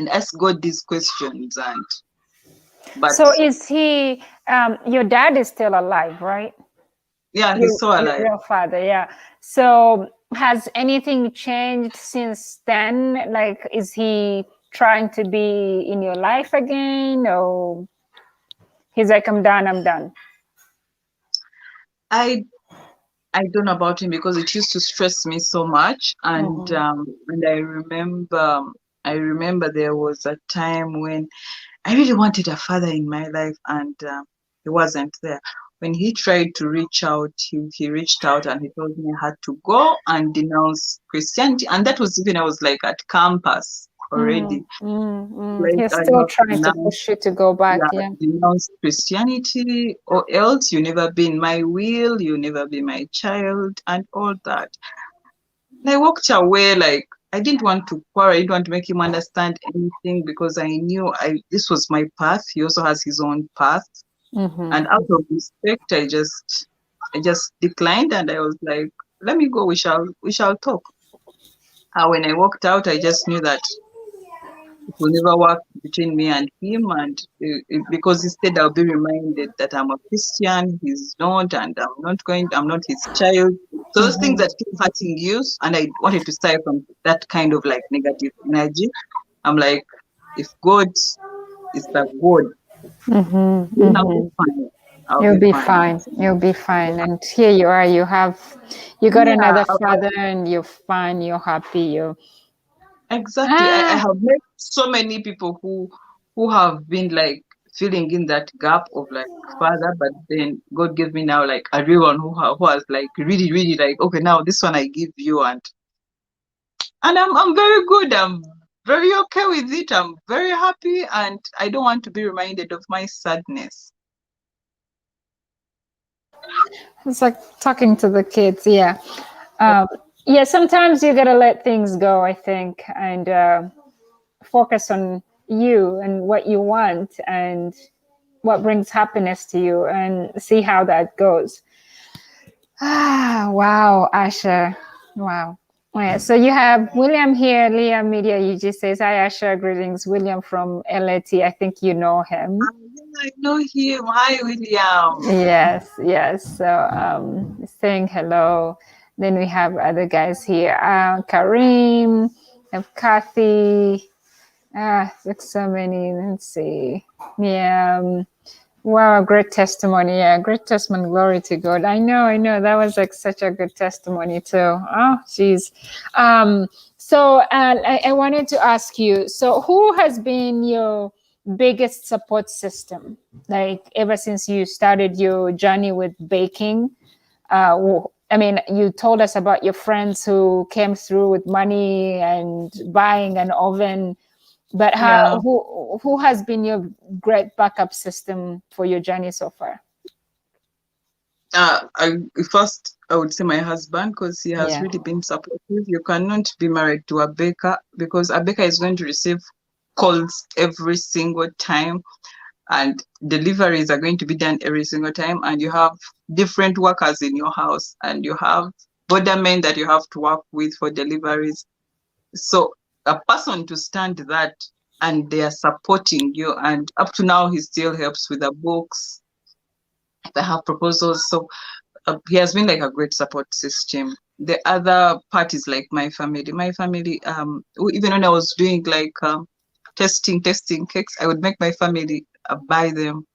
ask God these questions, and but So is he, your dad is still alive, right? yeah, he's Your so your alive. real father, yeah. So has anything changed since then? Like, is he trying to be in your life again, or he's like, I'm done, I'm done? I I don't know about him because it used to stress me so much, Mm-hmm. and I remember there was a time when I really wanted a father in my life, and he wasn't there. When he tried to reach out, he reached out and he told me I had to go and denounce Christianity, and that was even I was like at campus Mm, already. mm, mm. Like He's I still have to trying to denounce, push you to go back, yeah, yeah. denounce Christianity, or else you never be in my will, you never be my child, and all that. And I walked away like I didn't want to quarrel, I didn't want to make him understand anything because I knew I this was my path. He also has his own path. And out Mm-hmm. of respect, I just declined and I was like, let me go, we shall talk. When I walked out, I just knew that it will never work between me and him, and because instead I'll be reminded that I'm a Christian, he's not, and I'm not his child. So those things Mm-hmm. that keep hurting you, and I wanted to stay from that kind of like negative energy. I'm like, if God is the God, Mm-hmm. then I'll be Mm-hmm. fine. I'll You'll be be fine. fine. You'll be fine. And here you are. You got Yeah, another father, and you're fine. You're happy. You exactly. I ah. have met so many people who have been like filling in that gap of like father, but then God gave me now like a real one who has like really, really like, okay, now this one I give you, and I'm very good. I'm very okay with it. I'm very happy, and I don't want to be reminded of my sadness. It's like talking to the kids. Yeah. Um, yeah. Sometimes you gotta let things go, I think, and focus on you and what you want and what brings happiness to you, and see how that goes. Ah, wow, Asha. Wow. Yeah, so you have William here, Liam Media UG says, Hi Asha, greetings. William from LAT. I think you know him. I know him. Hi, William. Yes, yes. So saying hello. Then we have other guys here. Kareem, have Kathy. There's so many. Let's see. Yeah. Wow, great testimony. Yeah, great testimony. Glory to God. I know. That was like such a good testimony too. Oh, geez. So I wanted to ask you, so who has been your biggest support system? Like ever since you started your journey with baking? I mean, you told us about your friends who came through with money and buying an oven, but Yeah. who has been your great backup system for your journey so far? I first I would say my husband because he has Yeah. really been supportive. You cannot be married to a baker because a baker is going to receive calls every single time, and deliveries are going to be done every single time, and you have different workers in your house, and you have border men that you have to work with for deliveries. So a person to stand that, and they are supporting you, and up to now he still helps with the books if I have proposals. So he has been like a great support system. The other part is like my family. My family, even when I was doing like testing cakes, I would make my family buy them.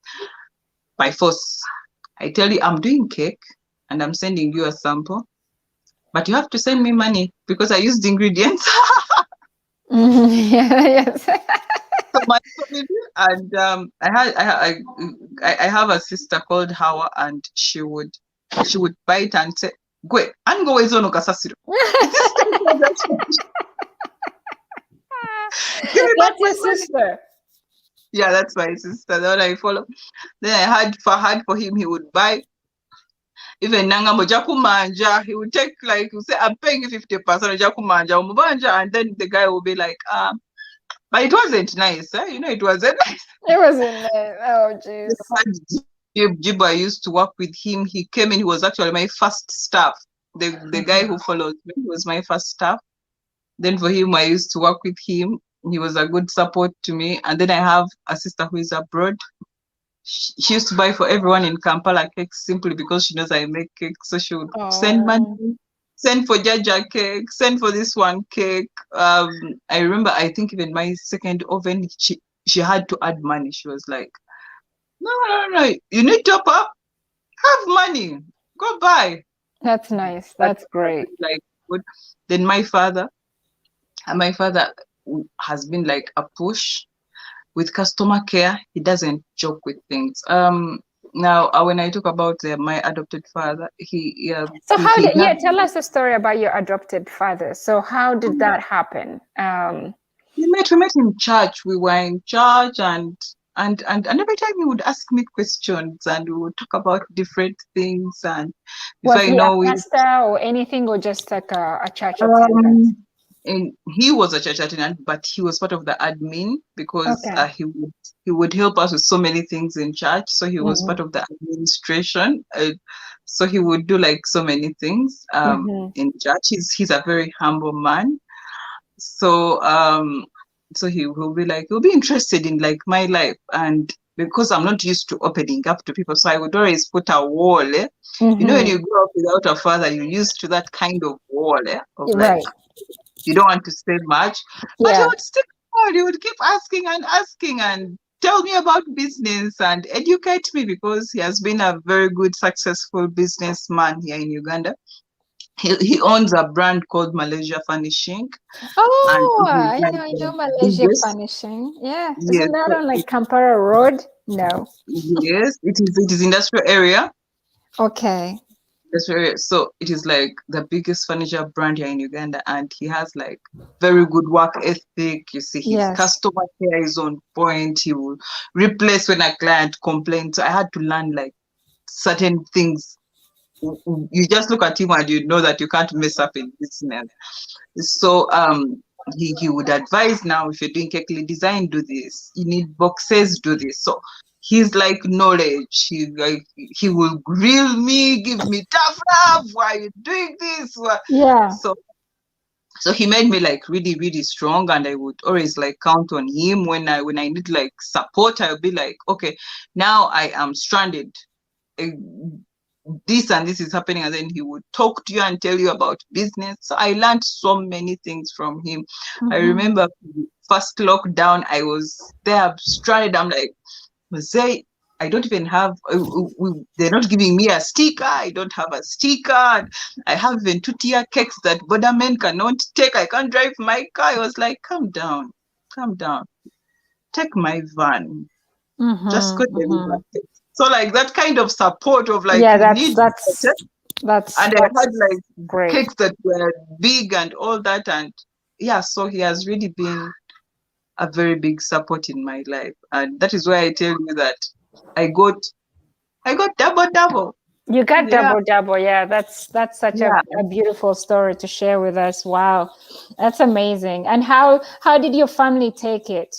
by force. I tell you, I'm doing cake and I'm sending you a sample, but you have to send me money because I used ingredients. Yeah, yes. So my family, and I have a sister called Hawa, and she would bite and say, "Gwe, and go is on kasasiro." Give me back That's my your money. sister. Yeah, that's my sister. The one I follow. Then I had for him, he would buy even nanga moja kumanja. He would take like, he would say, "I'm paying you 50% moja kumanja umubanja," and then the guy will be like, but it wasn't nice, eh? It wasn't nice. It was in there. Oh, jeez. Jibo, I used to work with him. He came in, he was actually my first staff. The guy who followed me was my first staff. Then for him, I used to work with him. He was a good support to me. And then I have a sister who is abroad. She used to buy for everyone in Kampala cakes simply because she knows I make cakes. So she would send money, Oh, send for Jaja cake, send for this one cake. I remember, I think even my second oven, she had to add money. She was like, "No, no, no, you need top up, have money, go buy." that's nice. That That's great. like good. Then my father has been like a push with customer care. He doesn't joke with things. Now when I talk about my adopted father, he So he how he did, had yeah, tell us a story about your adopted father. So how did that happen? we met in church. We were in church, and every time he would ask me questions, and we would talk about different things. And before Was you he a know it, pastor or anything, or just like a church attendant? um, and he was a church attendant, but he was part of the admin because Okay. he would help us with so many things in church. So he was part Mm-hmm. of the administration. So he would do like so many things Mm-hmm. in church. He's a very humble man. So he will be like, he'll be interested in like my life. And because I'm not used to opening up to people, so I would always put a wall. When Mm-hmm. you grow up without a father, you're used to that kind of wall, of like, Right. you don't want to say much, but he Yeah. would stick on. He would keep asking and asking and tell me about business and educate me because he has been a very good, successful businessman here in Uganda. He owns a brand called Malaysia Furnishing, and Oh, it is like I know the Malaysia biggest. Furnishing. Yeah. Yes, Isn't that so on like Kampala Road? No. yes, it is industrial area. Okay. So it is like the biggest furniture brand here in Uganda, and he has like very good work ethic. You see, his Yes. customer care is on point. He will replace when a client complains. So I had to learn like certain things. You just look at him and you know that you can't mess up in business. So he would advise, now if you're doing Cakely design, do this. You need boxes, do this. So he's like knowledge. He will grill me, give me tough love. Why are you doing this? Yeah. So he made me like really, really strong, and I would always like count on him when I need like support. I'll be like, okay, now I am stranded. Eh, This and this is happening, and then he would talk to you and tell you about business. So I learned so many things from him. I Mm-hmm. remember first lockdown, I was there stranded. I'm like, Jose, I don't even have, they're not giving me a sticker. I don't have a sticker. I have even 2-tier cakes that bordermen cannot take. I can't drive my car. I was like, calm down, calm down. Take my van. Just go Mm-hmm. deliver Mm-hmm. cakes. So like that kind of support of like, Yeah, you need, and I that's had like great. cakes that were big and all that. And yeah, so he has really been a very big support in my life. And that is why I tell you that I got I got double double. You got Yeah, double double. Yeah, that's such yeah. a beautiful story to share with us. Wow. That's amazing. And how did your family take it?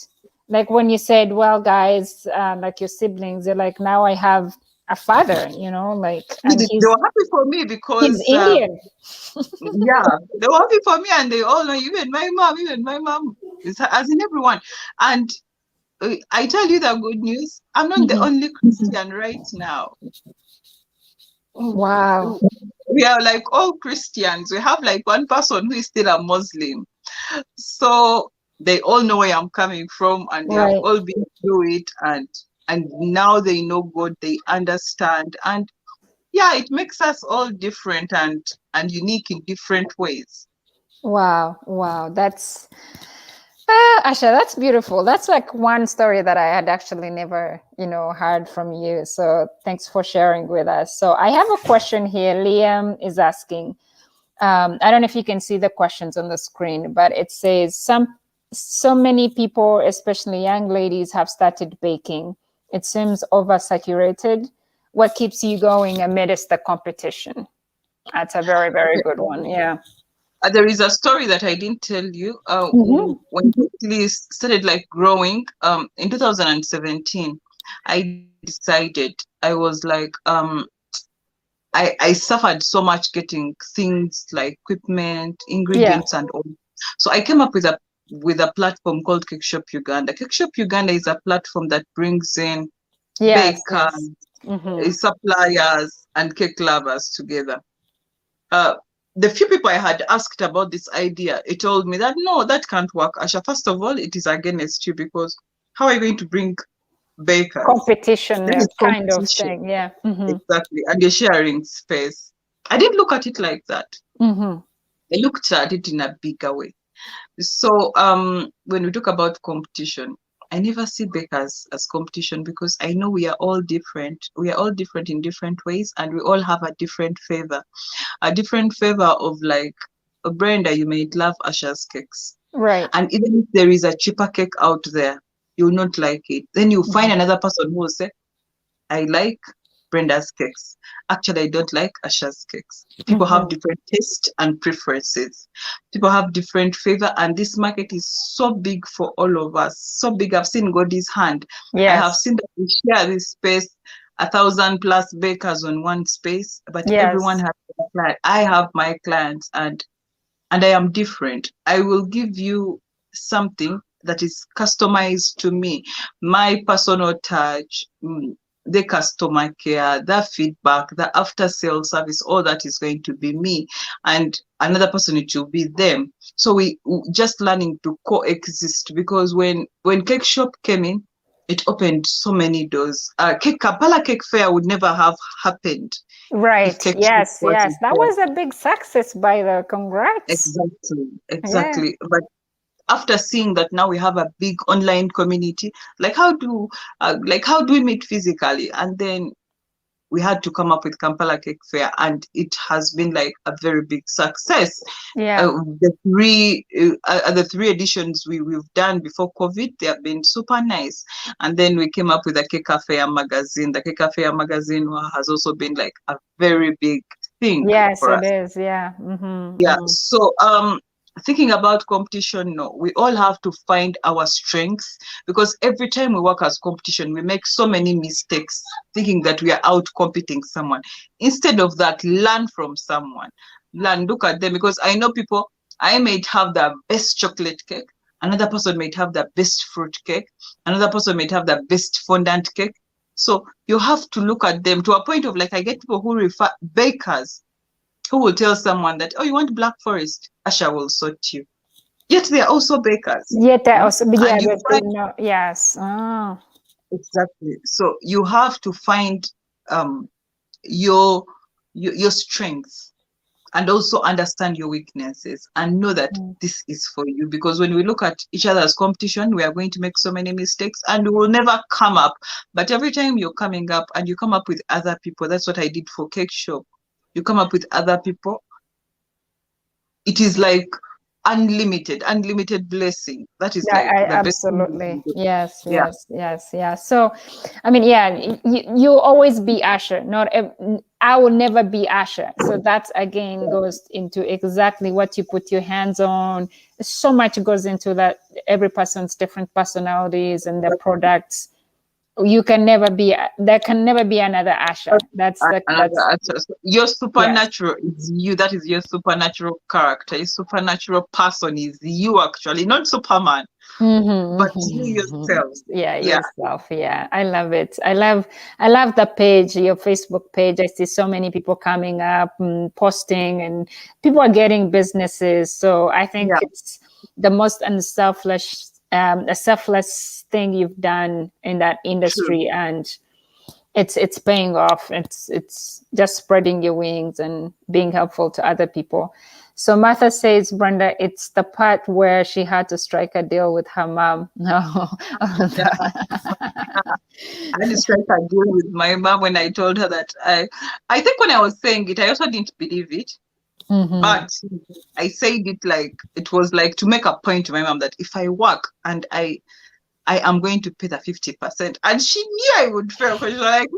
Like when you said, well, guys, like your siblings, they're like, now I have a father, like, and They were happy for me he's because Indian. yeah, they were happy for me, and they all know, even my mom is as in everyone. And I tell you the good news, I'm not the Mhm. only Christian right now. Wow. We are like all Christians. We have like one person who is still a Muslim. So they all know where I'm coming from, and they have Right. all been through it. And and now they know God, they understand, and yeah, it makes us all different and unique in different ways. Wow, wow, that's Asha, that's beautiful. That's like one story that I had actually never, heard from you. So thanks for sharing with us. So I have a question here. Liam is asking. I don't know if you can see the questions on the screen, but it says so many people, especially young ladies, have started baking. It seems oversaturated. What keeps you going amidst the competition? That's a very, very Okay. good one. Yeah. There is a story that I didn't tell you. Mm-hmm. When Cakely started like growing, in 2017, I decided, I was like, I suffered so much getting things like equipment, Yeah. ingredients, and all. So I came up with a platform called Cake Shop Uganda. Cake Shop Uganda is a platform that brings in Yes. bakers, Yes. Mm-hmm. suppliers, and cake lovers together. Uh, the few people I had asked about this idea, it told me that no, that can't work. Asha, first of all, it is against you, because how are you going to bring bakers? Competition This is kind of competition. thing. Yeah. Mm-hmm. Exactly. And you're sharing space. I didn't look at it like that. Mm-hmm. I looked at it in a bigger way. So when we talk about competition, I never see bakers as competition, because I know we are all different. We are all different in different ways, and we all have a different favor. A different favor of, like, a Brenda, you may love Asha's cakes. Right. And even if there is a cheaper cake out there, you will not like it. Then you find Mm-hmm. another person who will say, I like Brenda's cakes. Actually, I don't like Asha's cakes. People have Mm-hmm. different taste and preferences. People have different favor, and this market is so big for all of us. So big. I've seen God's hand. I have Yes. seen that we share this space, 1,000+ bakers on one space, but everyone Yes. has their client. I have my clients, and I am different. I will give you something that is customized to me, my personal touch, the customer care, the feedback, the after sales service, all that is going to be me. And another person, it will be them. So we just learning to coexist, because when Cake Shop came in, it opened so many doors. Kampala Cake Fair would never have happened if Right. Cake Shop Yes. Yes. wasn't That there. was a big success by the congrats. Exactly, Yeah. exactly. But after seeing that now we have a big online community, like how do we meet physically? And then we had to come up with Kampala Cake Fair, and it has been like a very big success. Yeah. The three editions we've done before COVID, they have been super nice. And then we came up with the Cake Fair magazine. The Cake Fair magazine has also been like a very big thing Yes, for it us. is. Yeah. Mm-hmm. Yeah. Mm-hmm. So thinking about competition, no, we all have to find our strengths, because every time we work as competition, we make so many mistakes thinking that we are out competing someone. Instead of that, learn from someone. Learn, look at them, because I know people, I might have the best chocolate cake, another person might have the best fruit cake, another person might have the best fondant cake. So you have to look at them to a point of, like, I get people who refer bakers who will tell someone that, oh, you want Black Forest? Asha will sort you. Yet they are also bakers. Yet I Hmm? also, yeah, And you but find, yes. Oh. exactly. So you have to find um, your, your strengths, and also understand your weaknesses, and know that Mm. this is for you. Because when we look at each other as competition, we are going to make so many mistakes, and we will never come up. But every time you're coming up and you come up with other people, that's what I did for Cake Shop. You come up with other people, it is like unlimited blessing. That is Yeah, like I the best thing you can absolutely. do. Yes, Yeah, yes, yes, yeah. So, I mean, yeah, you always be Asher. I will never be Asher. So that again goes into exactly what you put your hands on. So much goes into that. Every person's different personalities and their products. You can never be. There can never be another Asher. That's the. another That's answer. So your yes. supernatural is you. That is your supernatural character. Your supernatural person is you, actually, not Superman, Mm-hmm, but you mm-hmm. yourself. Yeah, Yeah, yourself. Yeah, I love it. I love the page, your Facebook page. I see so many people coming up and posting, and people are getting businesses. So I think yeah, it's the most unselfish. a selfless thing you've done in that True. industry, and it's paying off. It's just spreading your wings and being helpful to other people. So Martha says, Brenda, it's the part where she had to strike a deal with her mom. No. Yeah. I had to strike a deal with my mom when I told her that I think when I was saying it, I also didn't believe it. Mm-hmm. But I said it like it was like to make a point to my mom that if I work and I am going to pay the 50%. And she knew I would fail because she was like,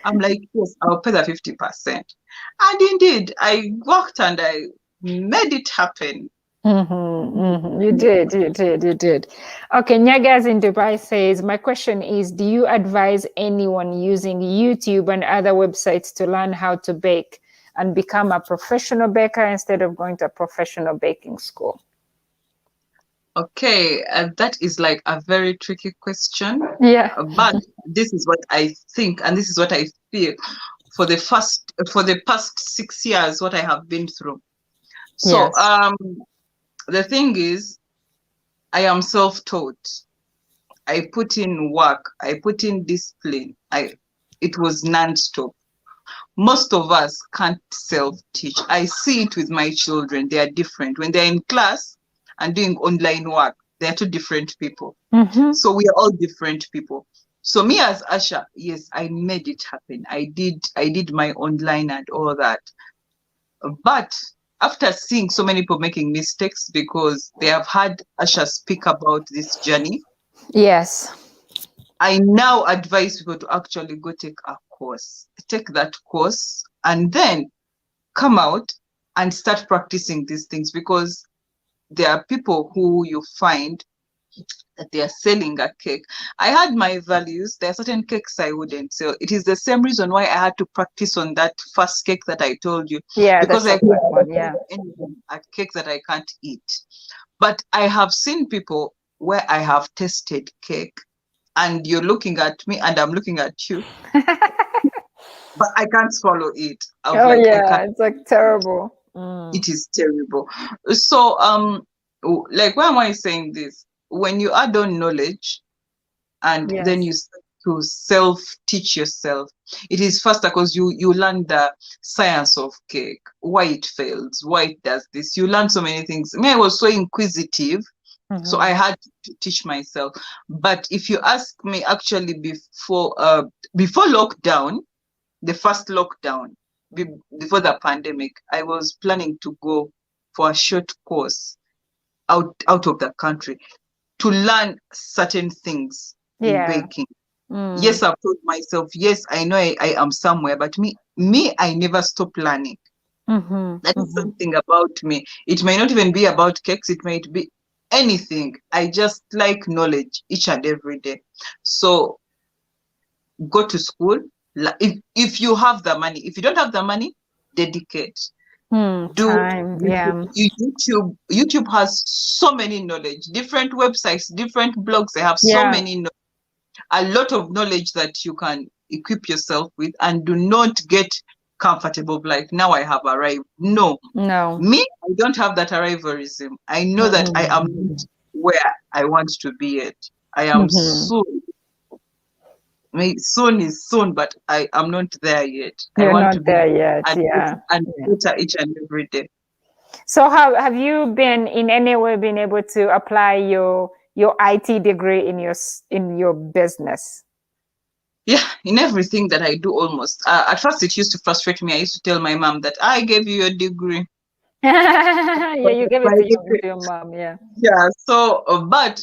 I'm like, yes, I'll pay the 50%. And indeed, I worked and I made it happen. Mm-hmm, mm-hmm. You did. Okay, Nyagas in Dubai says, my question is, do you advise anyone using YouTube and other websites to learn how to bake and become a professional baker instead of going to a professional baking school? Okay, that is like a very tricky question. Yeah. But this is what I think, and this is what I feel for the past 6 years, what I have been through. So, Yes. the thing is, I am self-taught. I put in work. I put in discipline. It was non-stop. Most of us can't self-teach. I see it with my children. They are different. When they're in class and doing online work, they're two different people. Mm-hmm. So we are all different people. So me as Asha, yes, I made it happen. I did my online and all that. But after seeing so many people making mistakes because they have had Asha speak about this journey, Yes. I now advise people to actually go take a course, take that course, and then come out and start practicing these things because there are people who you find that they are selling a cake. I had my values. There are certain cakes I wouldn't sell. It is the same reason why I had to practice on that first cake that I told you, Yeah, the because I chocolate one. couldn't Yeah. sell anything a cake that I can't eat. But I have seen people where I have tasted cake and you're looking at me and I'm looking at you, but I can't swallow it. I was Oh, like, I can't yeah. It's like do it. terrible. Mm. It is terrible. So, like, why am I saying this? When you add on knowledge and then Yes. you start to self-teach yourself, it is faster because you learn the science of cake, why it fails, why it does this. You learn so many things. Me, I was so inquisitive, so Mm-hmm. I had to teach myself. But if you ask me, actually, before lockdown, the first lockdown, before the pandemic, I was planning to go for a short course out of the country to learn certain things in Yeah. baking. Mm. Yes, I've told myself, yes, I know I am somewhere, but I never stop learning. Mm-hmm. That is Mm-hmm. something about me. It may not even be about cakes, it might be anything. I just like knowledge each and every day. So go to school. If you have the money, if you don't have the money, dedicate. Do Time. Yeah. YouTube has so many knowledge, different websites, different blogs. They have so Yeah. many a lot of knowledge that you can equip yourself with, and do not get comfortable like now I have arrived. No, No. me, I don't have that arrivalism. I know that I am not where I want to be at. I am Mm-hmm. soon. Soon is soon, but I am not there yet. I You're want to not be there yet. and Yeah. Yeah. better each and every day. So have you been in any way been able to apply your IT degree in in your business? Yeah, in everything that I do almost. At first, it used to frustrate me. I used to tell my mom that I gave you a degree. Yeah, But you give it my to degree, your mom. Yeah. yeah. So, but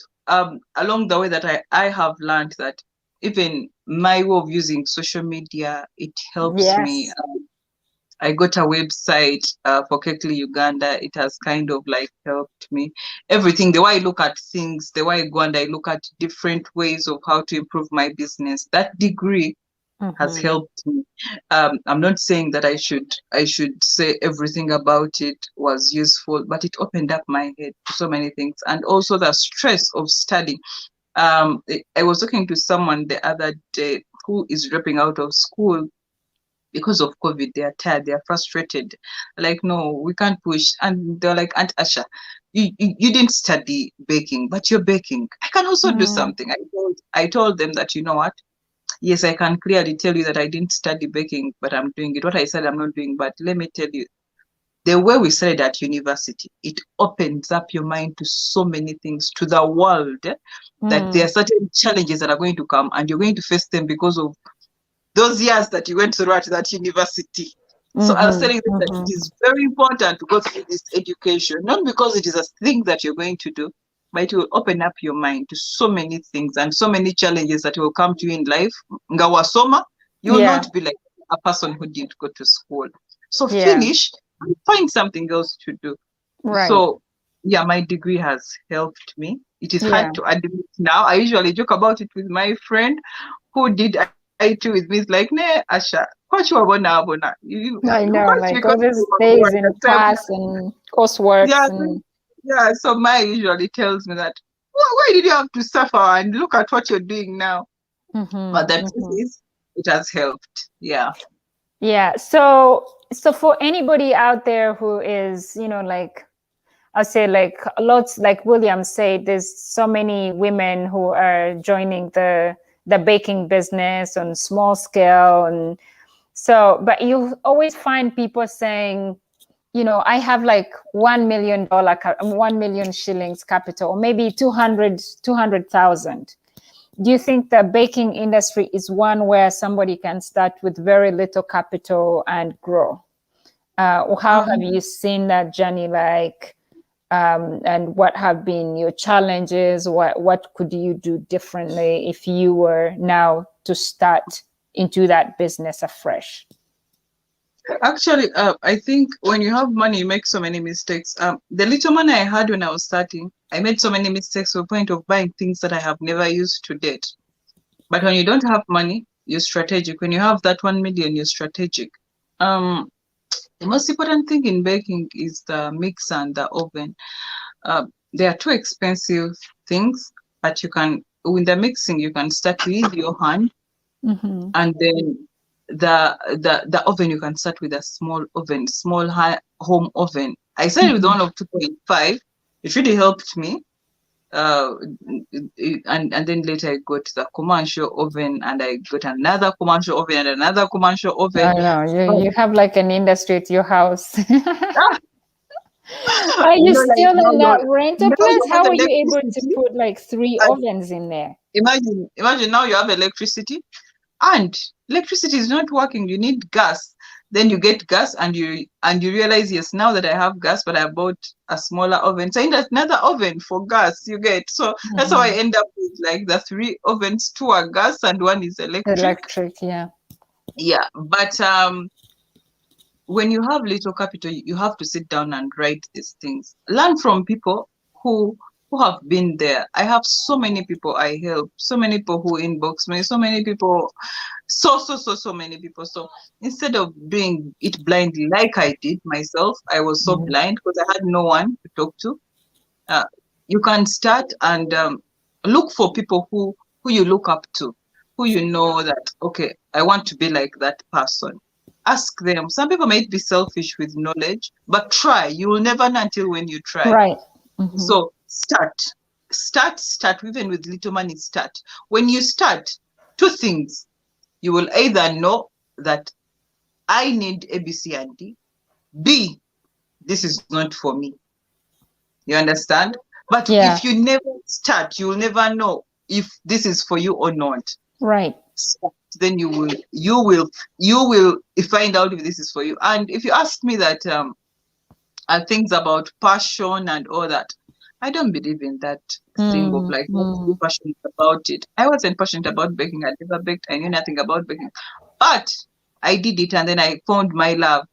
along the way that I have learned that even my way of using social media, it helps me. Yes. I got a website for Cakely Uganda. It has kind of like helped me. Everything, the way I look at things, the way I go and I look at different ways of how to improve my business. That degree has Mm-hmm. helped me. I'm not saying that I should say everything about it was useful, but it opened up my head to so many things, and also the stress of studying. I was talking to someone the other day who is dropping out of school, because of COVID, they are tired, they are frustrated. Like, no, we can't push. And they're like, Aunt Asha, you didn't study baking, but you're baking. I can also do Mm, something. I told them that, you know what? Yes, I can clearly tell you that I didn't study baking, but I'm doing it. What I said I'm not doing, but let me tell you, the way we studied at university, it opens up your mind to so many things, to the world, that there are mm, certain challenges that are going to come and you're going to face them because of those years that you went through at that university. So I was mm-hmm, telling them that it mm-hmm. is very important to go through this education, not because it is a thing that you're going to do, but it will open up your mind to so many things and so many challenges that will come to you in life. Ngawasoma, you will Yeah, not be like a person who didn't go to school. So yeah, finish and find something else to do. right. So yeah, my degree has helped me. It is Yeah, hard to admit now. I usually joke about it with my friend who did IT with me. It's like, ne, Asha, what you want now? I Of know, course, like because all these you days in understand. class and Yeah, courseworks and yeah. So my usually tells me that, why did you have to suffer and look at what you're doing now? mm-hmm, But the truth mm-hmm. is, it has helped. Yeah. Yeah. So for anybody out there who is, like I say, like lots, like William said, there's so many women who are joining the baking business on small scale, and so, but you always find people saying, I have like $1 million, 1 million shillings capital, or maybe 200,000. Do you think the baking industry is one where somebody can start with very little capital and grow? How have Um, you seen that journey like? And what have been your challenges? What could you do differently if you were now to start into that business afresh? Actually, I think when you have money, you make so many mistakes. The little money I had when I was starting, I made so many mistakes to the point of buying things that I have never used to date. But when you don't have money, you're strategic. When you have that 1 million, you're strategic. Um, the most important thing in baking is the mixer and the oven. They are two expensive things, but you can, with the mixing, you can start with your hand, Mm-hmm. and then the oven you can start with a small oven, home oven. I started with Mm-hmm. one of 2.5. It really helped me. uh and then later I got the commercial oven, and I got another commercial oven and another commercial oven. I know But you have like an industry at your house. ah, Are you like still in that rental now place? you have How are you able to electricity, put like three and ovens in there? imagine now you have electricity, and electricity is not working. You need gas. Then you get gas, and you realize, yes, now that I have gas, but I bought a smaller oven, so I need another oven for gas. You get, so that's how I Mm-hmm. end up with like the three ovens, two are gas and one is electric. Electric, yeah. Yeah, but when you have little capital, you have to sit down and write these things. Learn from people who have been there. I have so many people I help, so many people who inbox me, so many people, so many people. So instead of doing it blindly like I did myself, I was so Mhm. blind because I had no one to talk to. Uh, you can start and look for people who you look up to, who you know that, okay, I want to be like that person. Ask them. Some people might be selfish with knowledge, but try. You will never know until when you try. Right. Mm-hmm. So start. Even with little money, start. When you start, two things: you will either know that I need A, B, C, and D. B, this is not for me. You understand? But Yeah. if you never start, you will never know if this is for you or not. Right. Start, then you will find out if this is for you. And if you ask me that things about passion and all that, I don't believe in that thing of like you have to be Mm-hmm. passionate about it. I wasn't passionate about baking. I never baked. I knew nothing about baking, but I did it, and then I found my love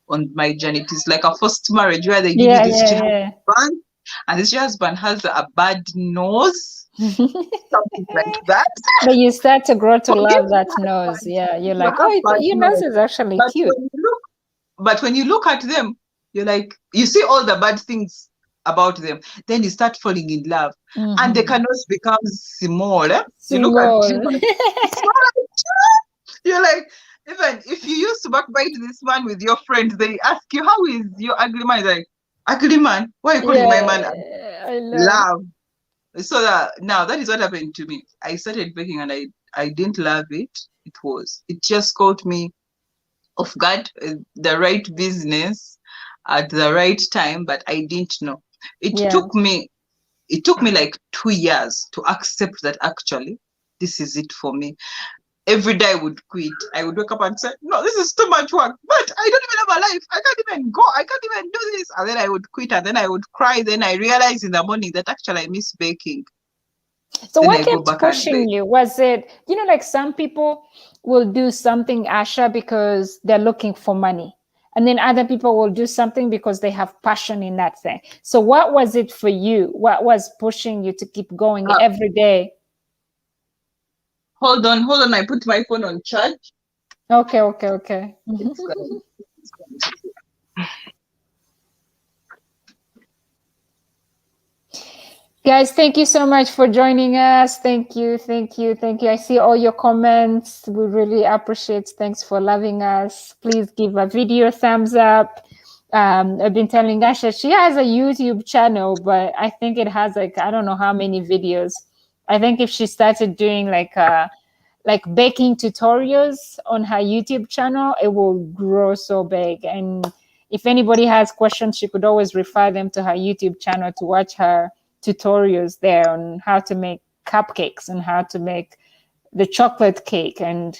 on my journey. It is like a first marriage where they give you Yeah, this yeah, husband, and this husband has a bad nose, yeah. something like that. But you start to grow to Forgive love me, that nose. husband, Yeah, you're if you like, have oh, bad your nose nose. is actually But cute. when you look at them, you're like, you see all the bad things about them. Then you start falling in love, and the Mm-hmm. canvas becomes small. You look at Small. you like, you're like, Even if you used to backbite this man with your friends, they ask you, how is your ugly man? He's like, ugly man? Why are you calling my man Yeah, I know. love? So that now that is what happened to me. I started baking and I didn't love it. It just caught me off guard, the right business at the right time, but I didn't know. It Yeah. took me it took me like 2 years to accept that actually this is it for me. Every day I would quit. I would wake up and say, no, this is too much work, but I don't even have a life. I can't even go. I can't even do this. And then I would quit and then I would cry. Then I realized in the morning that actually I miss baking. So Then what I go kept back and pushing bake. you? Was it, like some people will do something, Asha, because they're looking for money. And then other people will do something because they have passion in that thing. So what was it for you? What was pushing you to keep going Uh, every day? hold on. I put my phone on charge. Okay, okay, okay. It's going. It's going. Guys, thank you so much for joining us. Thank you, thank you, thank you. I see all your comments. We really appreciate. Thanks for loving us. Please give a video a thumbs up. I've been telling Asha she has a YouTube channel, but I think it has like I don't know how many videos. I think if she started doing like baking tutorials on her YouTube channel, it will grow so big. And if anybody has questions, she could always refer them to her YouTube channel to watch her tutorials there on how to make cupcakes and how to make the chocolate cake. And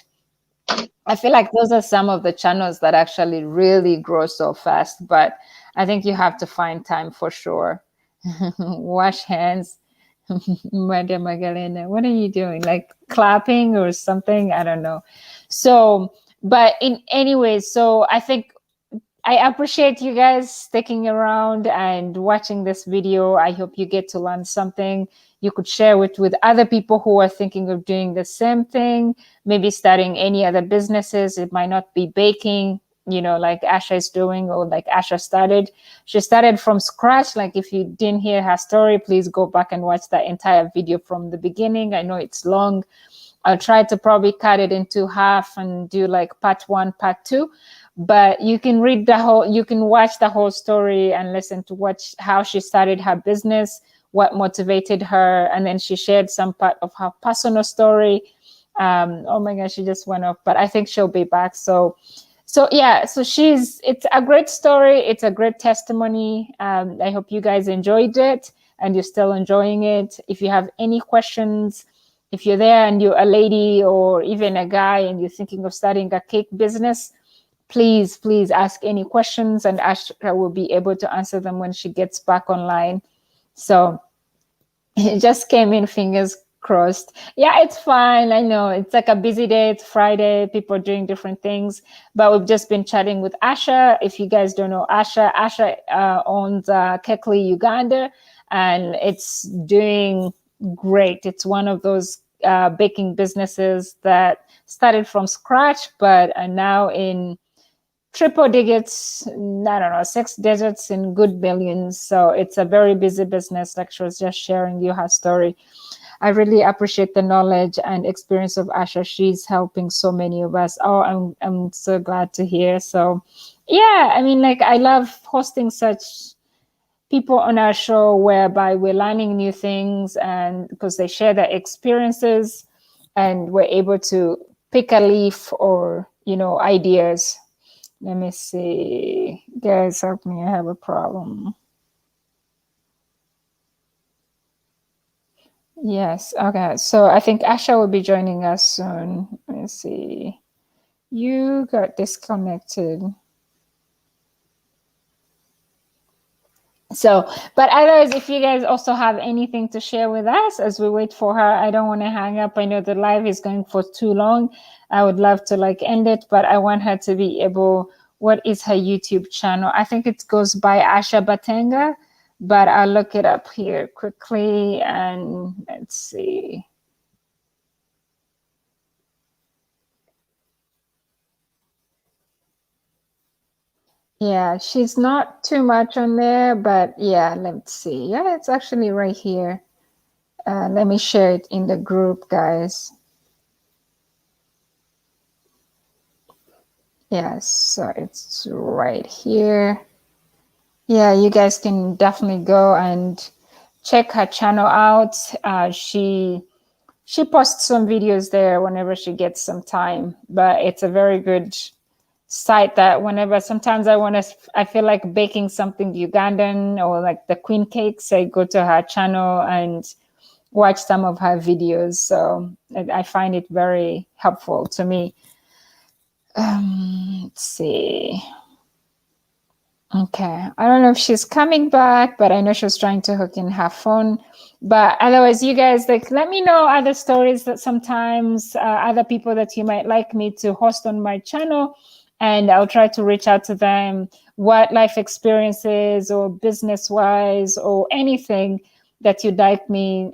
I feel like those are some of the channels that actually really grow so fast. But I think you have to find time for sure. Wash hands. Madam Magdalena, what are you doing? Like clapping or something? I don't know. So, but in anyways, so I think I appreciate you guys sticking around and watching this video. I hope you get to learn something. You could share it with other people who are thinking of doing the same thing, maybe starting any other businesses. It might not be baking, like Asha is doing or like Asha started. She started from scratch. Like if you didn't hear her story, please go back and watch that entire video from the beginning. I know it's long. I'll try to probably cut it into half and do like part one, part two. But you can you can watch the whole story and listen to how she started her business, what motivated her, and then she shared some part of her personal story. Oh my gosh, she just went off, but I think she'll be back. So yeah, so it's a great story. It's a great testimony. I hope you guys enjoyed it and you're still enjoying it. If you have any questions, if you're there and you're a lady or even a guy and you're thinking of starting a cake business, please ask any questions and Asha will be able to answer them when she gets back online. So it just came in, fingers crossed. Yeah, it's fine. I know it's like a busy day. It's Friday. People are doing different things, but we've just been chatting with Asha. If you guys don't know Asha owns Cakely Uganda, and it's doing great. It's one of those baking businesses that started from scratch, but are now in triple digits, I don't know, six digits in good millions. So it's a very busy business. Like she was just sharing you her story. I really appreciate the knowledge and experience of Asha. She's helping so many of us. Oh, I'm so glad to hear. So yeah, I mean, like I love hosting such people on our show whereby we're learning new things and because they share their experiences and we're able to pick a leaf or, ideas. Let me see. Guys, help me. I have a problem. Yes. Okay. So I think Asha will be joining us soon. Let me see. You got disconnected. So, but otherwise, if you guys also have anything to share with us as we wait for her, I don't want to hang up. I know the live is going for too long. I would love to end it, but I want her to be able. What is her YouTube channel? I think it goes by Asha Batenga, but I'll look it up here quickly and let's see. Yeah, she's not too much on there, but yeah, let's see. Yeah, it's actually right here. Let me share it in the group, guys. Yes, so it's right here. Yeah, you guys can definitely go and check her channel out. She posts some videos there whenever she gets some time, but it's a very good site that whenever sometimes I feel like baking something Ugandan or like the queen cakes, I go to her channel and watch some of her videos. So I find it very helpful to me. Let's see. Okay. I don't know if she's coming back, but I know she was trying to hook in her phone. But otherwise, you guys like let me know other stories that sometimes other people that you might like me to host on my channel, and I'll try to reach out to them. What life experiences or business wise or anything that you'd like me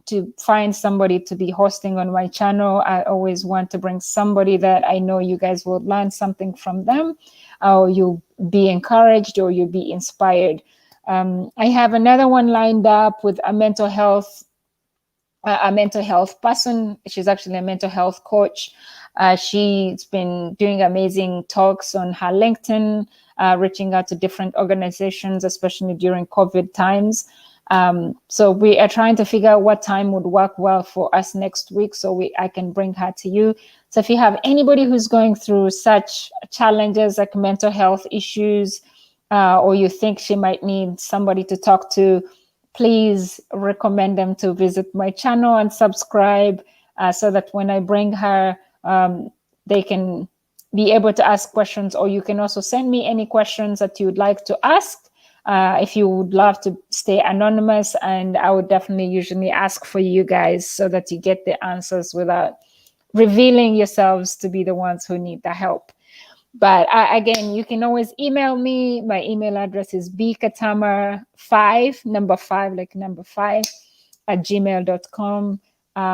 to find somebody to be hosting on my channel. I always want to bring somebody that I know you guys will learn something from them, or you'll be encouraged or you'll be inspired. I have another one lined up with a mental health person. She's actually a mental health coach. She's been doing amazing talks on her LinkedIn, reaching out to different organizations, especially during COVID times. So we are trying to figure out what time would work well for us next week, so I can bring her to you. So if you have anybody who's going through such challenges like mental health issues, or you think she might need somebody to talk to, please recommend them to visit my channel and subscribe, so that when I bring her, they can be able to ask questions, or you can also send me any questions that you would like to ask. If you would love to stay anonymous, and I would definitely usually ask for you guys so that you get the answers without revealing yourselves to be the ones who need the help. But again, you can always email me. My email address is bkatama5, number five, like number five, at gmail.com.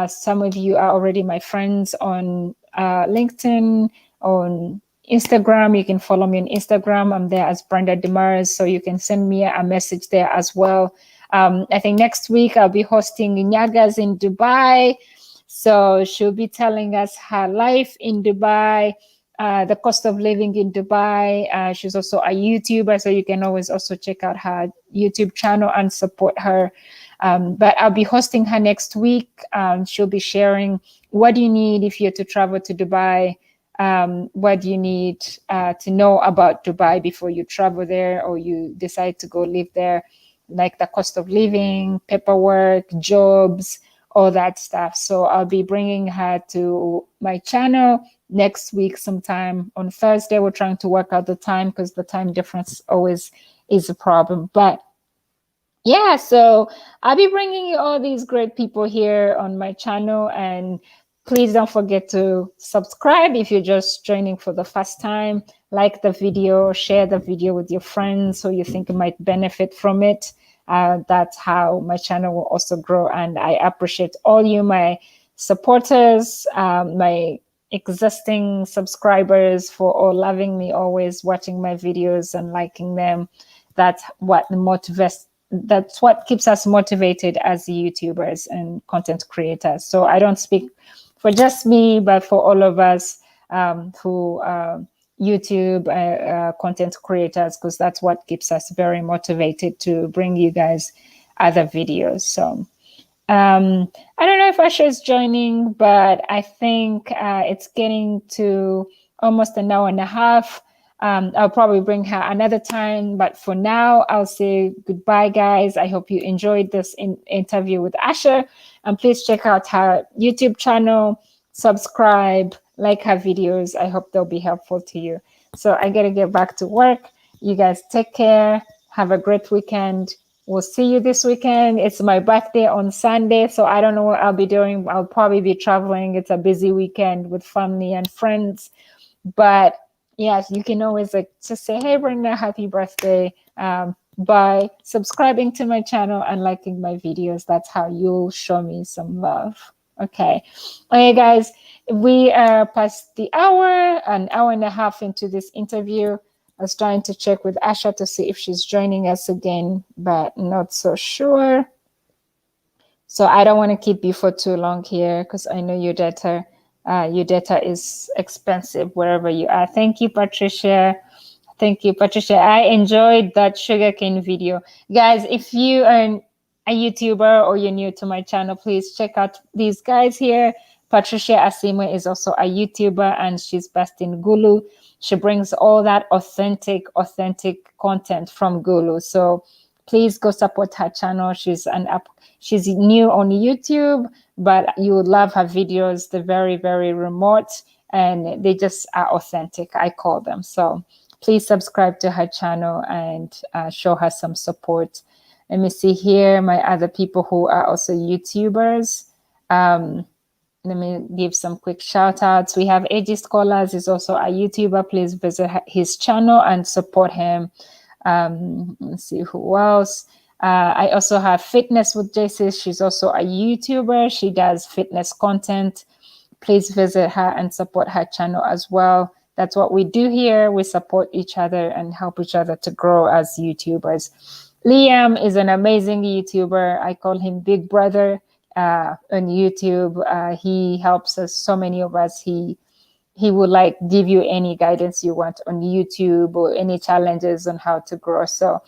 Some of you are already my friends on LinkedIn, on Instagram. You can follow me on Instagram. I'm there as Brenda Demars, so you can send me a message there as well. I think next week I'll be hosting Nyagas in Dubai. So she'll be telling us her life in Dubai, the cost of living in Dubai. She's also a YouTuber, so you can always also check out her YouTube channel and support her. But I'll be hosting her next week. She'll be sharing what do you need if you're to travel to Dubai. What do you need to know about Dubai before you travel there or you decide to go live there, like the cost of living, paperwork, jobs, all that stuff. So I'll be bringing her to my channel next week sometime on Thursday. We're trying to work out the time because the time difference always is a problem. But yeah, so I'll be bringing you all these great people here on my channel, and please don't forget to subscribe if you're just joining for the first time. Like the video, share the video with your friends who you think might benefit from it. That's how my channel will also grow, and I appreciate all you, my supporters, my existing subscribers, for all loving me, always watching my videos and liking them. That's what keeps us motivated as YouTubers and content creators. So I don't speak for just me, but for all of us who YouTube content creators, because that's what keeps us very motivated to bring you guys other videos. So I don't know if Asha is joining, but I think it's getting to almost an hour and a half. I'll probably bring her another time, but for now, I'll say goodbye, guys. I hope you enjoyed this interview with Asha, and please check out her YouTube channel, subscribe, like her videos. I hope they'll be helpful to you. So I gotta get back to work. You guys take care. Have a great weekend. We'll see you this weekend. It's my birthday on Sunday, so I don't know what I'll be doing. I'll probably be traveling. It's a busy weekend with family and friends. But yes, you can always like just say, hey, Brenda, happy birthday, by subscribing to my channel and liking my videos. That's how you'll show me some love. Okay. Okay, guys, we are past the hour, an hour and a half into this interview. I was trying to check with Asha to see if she's joining us again, but not so sure. So I don't want to keep you for too long here because I know your data your data is expensive wherever you are. Thank you, Patricia. Thank you, Patricia. I enjoyed that sugarcane video. Guys, if you are a YouTuber or you're new to my channel, please check out these guys here. Patricia Asime is also a YouTuber and she's based in Gulu. She brings all that authentic content from Gulu. So please go support her channel. She's new on YouTube, but you would love her videos. They're very remote and they just are authentic, I call them. So please subscribe to her channel and show her some support. Let me see here, my other people who are also YouTubers. Let me give some quick shout outs. We have AG Scholars, is also a YouTuber. Please visit his channel and support him. Let's see who else. I also have Fitness with JC. She's also a YouTuber. She does fitness content. Please visit her and support her channel as well. That's what we do here. We support each other and help each other to grow as YouTubers. Liam is an amazing YouTuber. I call him Big Brother on YouTube. He helps us, so many of us. He will like give you any guidance you want on YouTube or any challenges on how to grow. So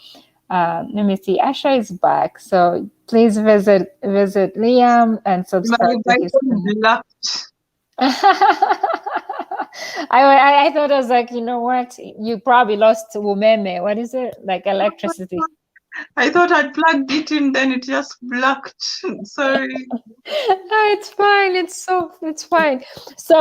let me see. Asha is back. So please visit Liam and My subscribe to his phone channel. blocked. I thought I was like, you know what? You probably lost umeme. What is it? Like electricity. I thought I'd plugged it in, then it just blocked. Sorry. It's fine. It's fine. So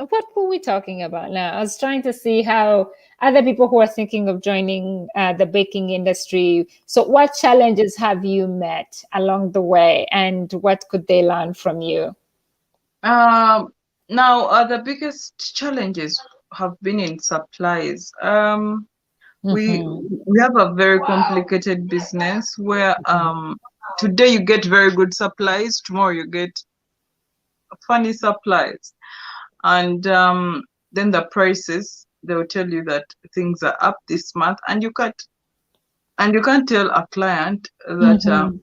what were we talking about now? I was trying to see how other people who are thinking of joining the baking industry. So what challenges have you met along the way and what could they learn from you? Um, Now, the biggest challenges have been in supplies. We Mm-hmm. we have a very complicated business where today you get very good supplies, tomorrow you get funny supplies, and then the prices, they will tell you that things are up this month, and you can't tell a client that Mm-hmm.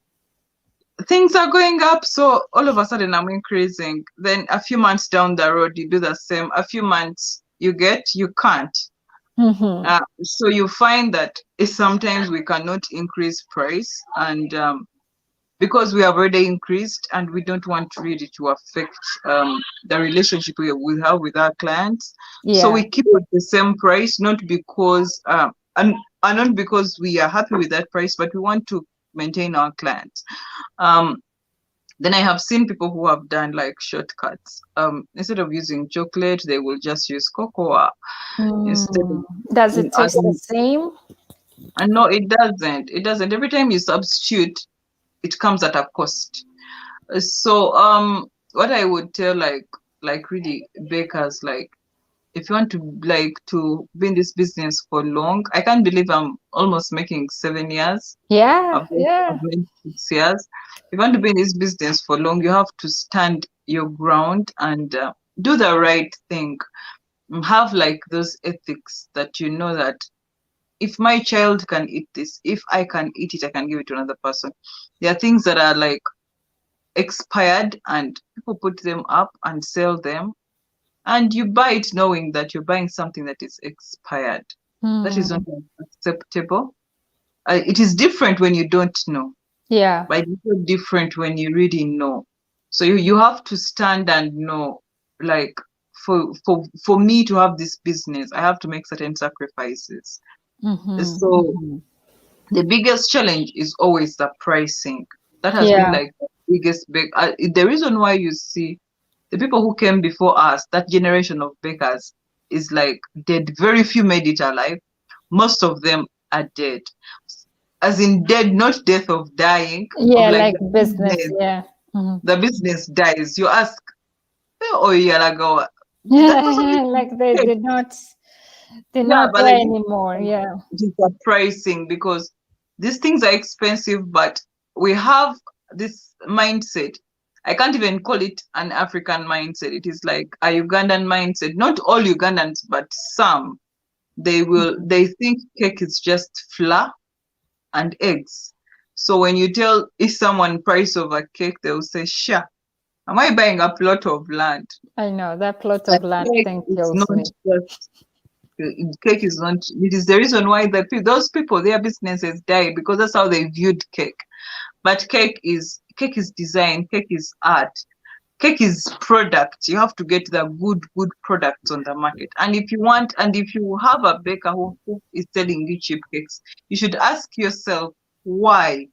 things are going up, so all of a sudden I'm increasing. Then a few months down the road, you do the same. A few months you can't. Mm-hmm. So you find that sometimes we cannot increase price, and because we have already increased, and we don't want really to affect the relationship we have with our clients. So Yeah. we keep at the same price, not because and not because we are happy with that price, but we want to maintain our clients. Um, then I have seen people who have done like shortcuts. Instead of using chocolate, they will just use cocoa. Instead of, Mm. Does it taste the same? and no, it doesn't. It doesn't. Every time you substitute, it comes at a cost. So what I would tell like really bakers, like if you want to like to be in this business for long, I can't believe I'm almost making 7 years. Yeah, I've yeah. made 6 years. If you want to be in this business for long, you have to stand your ground and do the right thing. Have like those ethics that you know that if my child can eat this, if I can eat it, I can give it to another person. There are things that are like expired and people put them up and sell them, and you buy it knowing that you're buying something that is expired. That is not Mm. acceptable. It is different when you don't know, Yeah. but it's so different when you really know. So you have to stand and know, like for me to have this business, I have to make certain sacrifices. Mm-hmm. So Mm-hmm. the biggest challenge is always the pricing. That has been Yeah. like the biggest big. The reason why you see the people who came before us, that generation of bakers, is like dead. Very few made it alive. Most of them are dead, as in dead, not death of dying, of Yeah, like like business. Yeah. Mm-hmm. the business dies. You ask, oh yeah, that person is Like they dead. they're Yeah, not but there like anymore. Yeah. it is the pricing, because these things are expensive, but we have this mindset. I can't even call it an African mindset. It is like a Ugandan mindset. Not all Ugandans, but some. They think cake is just flour and eggs. So when you tell if someone price of a cake, they will say, sure. Am I buying a plot of land? I know that plot But of land cake thing is kills not me. just cake is not. It is the reason why those people their businesses died because that's how they viewed cake. But cake is design. Cake is art. Cake is product. You have to get the good products on the market. And if you have a baker who is selling you cheap cakes, you should ask yourself why.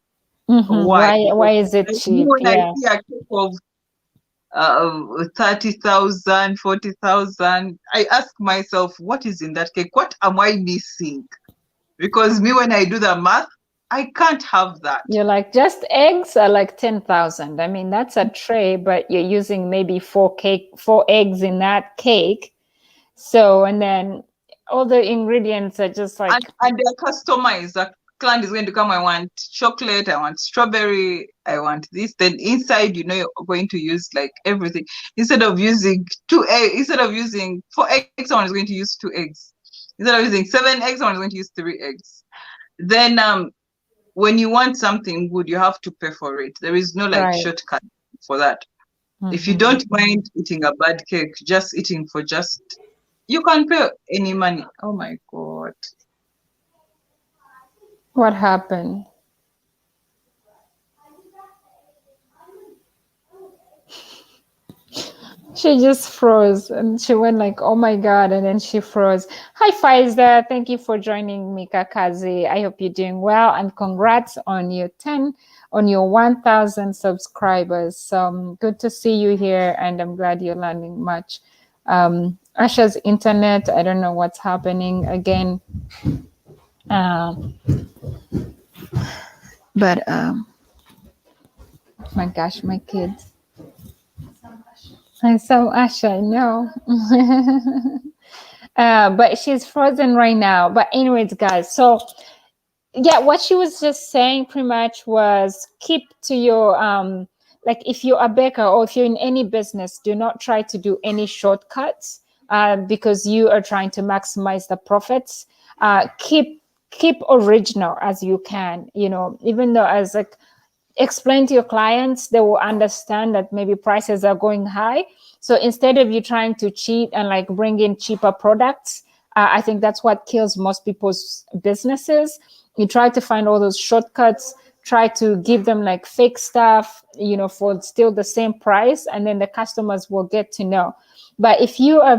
Why? Why Because is it like me, cheap? when I Yeah. see a cake of 30,000, 40,000, I ask myself, what is in that cake? What am I missing? Because me, when I do the math, I can't have that. You're like, just eggs are like 10,000. I mean, that's a tray, but you're using maybe four eggs in that cake. So, and then all the ingredients are just and like, and they're customized. The client is going to come. I want chocolate. I want strawberry. I want this. Then inside, you're going to use like everything. Instead of using instead of using 4 eggs, someone is going to use 2 eggs. Instead of using 7 eggs, someone is going to use 3 eggs. Then when you want something good, you have to pay for it. There is no like right. shortcut for that. If you Hmm. don't mind eating a bad cake, just eating for just you can pay any money. Oh my god. What happened? She just froze and she went like, oh my God. And then she froze. Hi, Faiza. Thank you for joining me, Kakazi. I hope you're doing well. And congrats on your 1,000 subscribers. So good to see you here. And I'm glad you're learning much. Asha's internet, I don't know what's happening again. Uh, but my gosh, my kids. I saw Asha, no. But she's frozen right now. But anyways, guys, so yeah, what she was just saying pretty much was keep to your like if you're a baker or if you're in any business, do not try to do any shortcuts because you are trying to maximize the profits. Keep original as you can, even though as like explain to your clients, they will understand that maybe prices are going high. So instead of you trying to cheat and like bring in cheaper products, I think that's what kills most people's businesses. You try to find all those shortcuts, try to give them like fake stuff, for still the same price, and then the customers will get to know. But if you are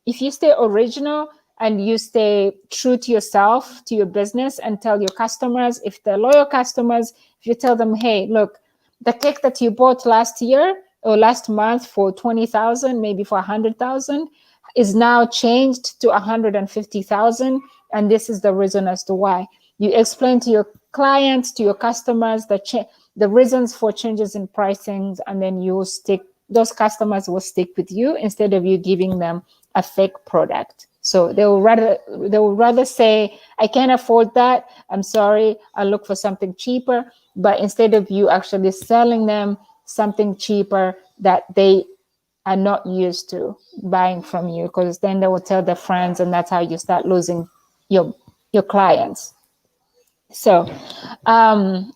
if you stay original and you stay true to yourself, to your business, and tell your customers, if they're loyal customers, if you tell them, hey, look, the cake that you bought last year or last month for 20,000, maybe for 100,000, is now changed to 150,000, and this is the reason as to why. You explain to your clients, to your customers, the reasons for changes in pricings, and then those customers will stick with you instead of you giving them a fake product. So they will rather say, I can't afford that. I'm sorry. I'll look for something cheaper. But instead of you actually selling them something cheaper that they are not used to buying from you, because then they will tell their friends, and that's how you start losing your clients. So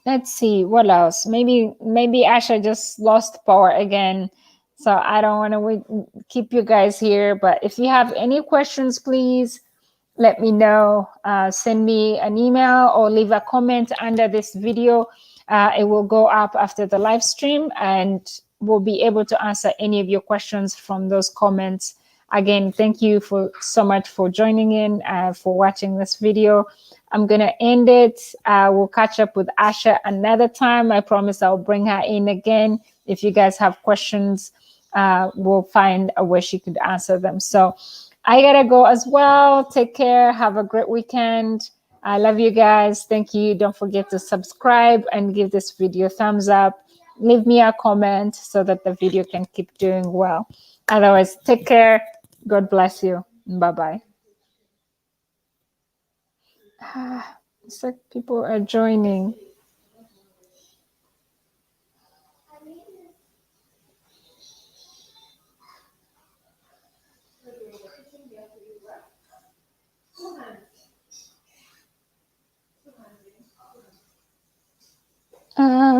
let's see what else. Maybe Asha just lost power again. So I don't want to keep you guys here. But if you have any questions, please let me know. Send me an email or leave a comment under this video. It will go up after the live stream, and we'll be able to answer any of your questions from those comments. Again, thank you so much for joining in, for watching this video. I'm going to end it. We'll catch up with Asha another time. I promise I'll bring her in again. If you guys have questions, we'll find a way she could answer them. So I gotta go as well. Take care. Have a great weekend. I love you guys. Thank you. Don't forget to subscribe and give this video a thumbs up. Leave me a comment so that the video can keep doing well. Otherwise, take care. God bless you. Bye bye. It's like people are joining.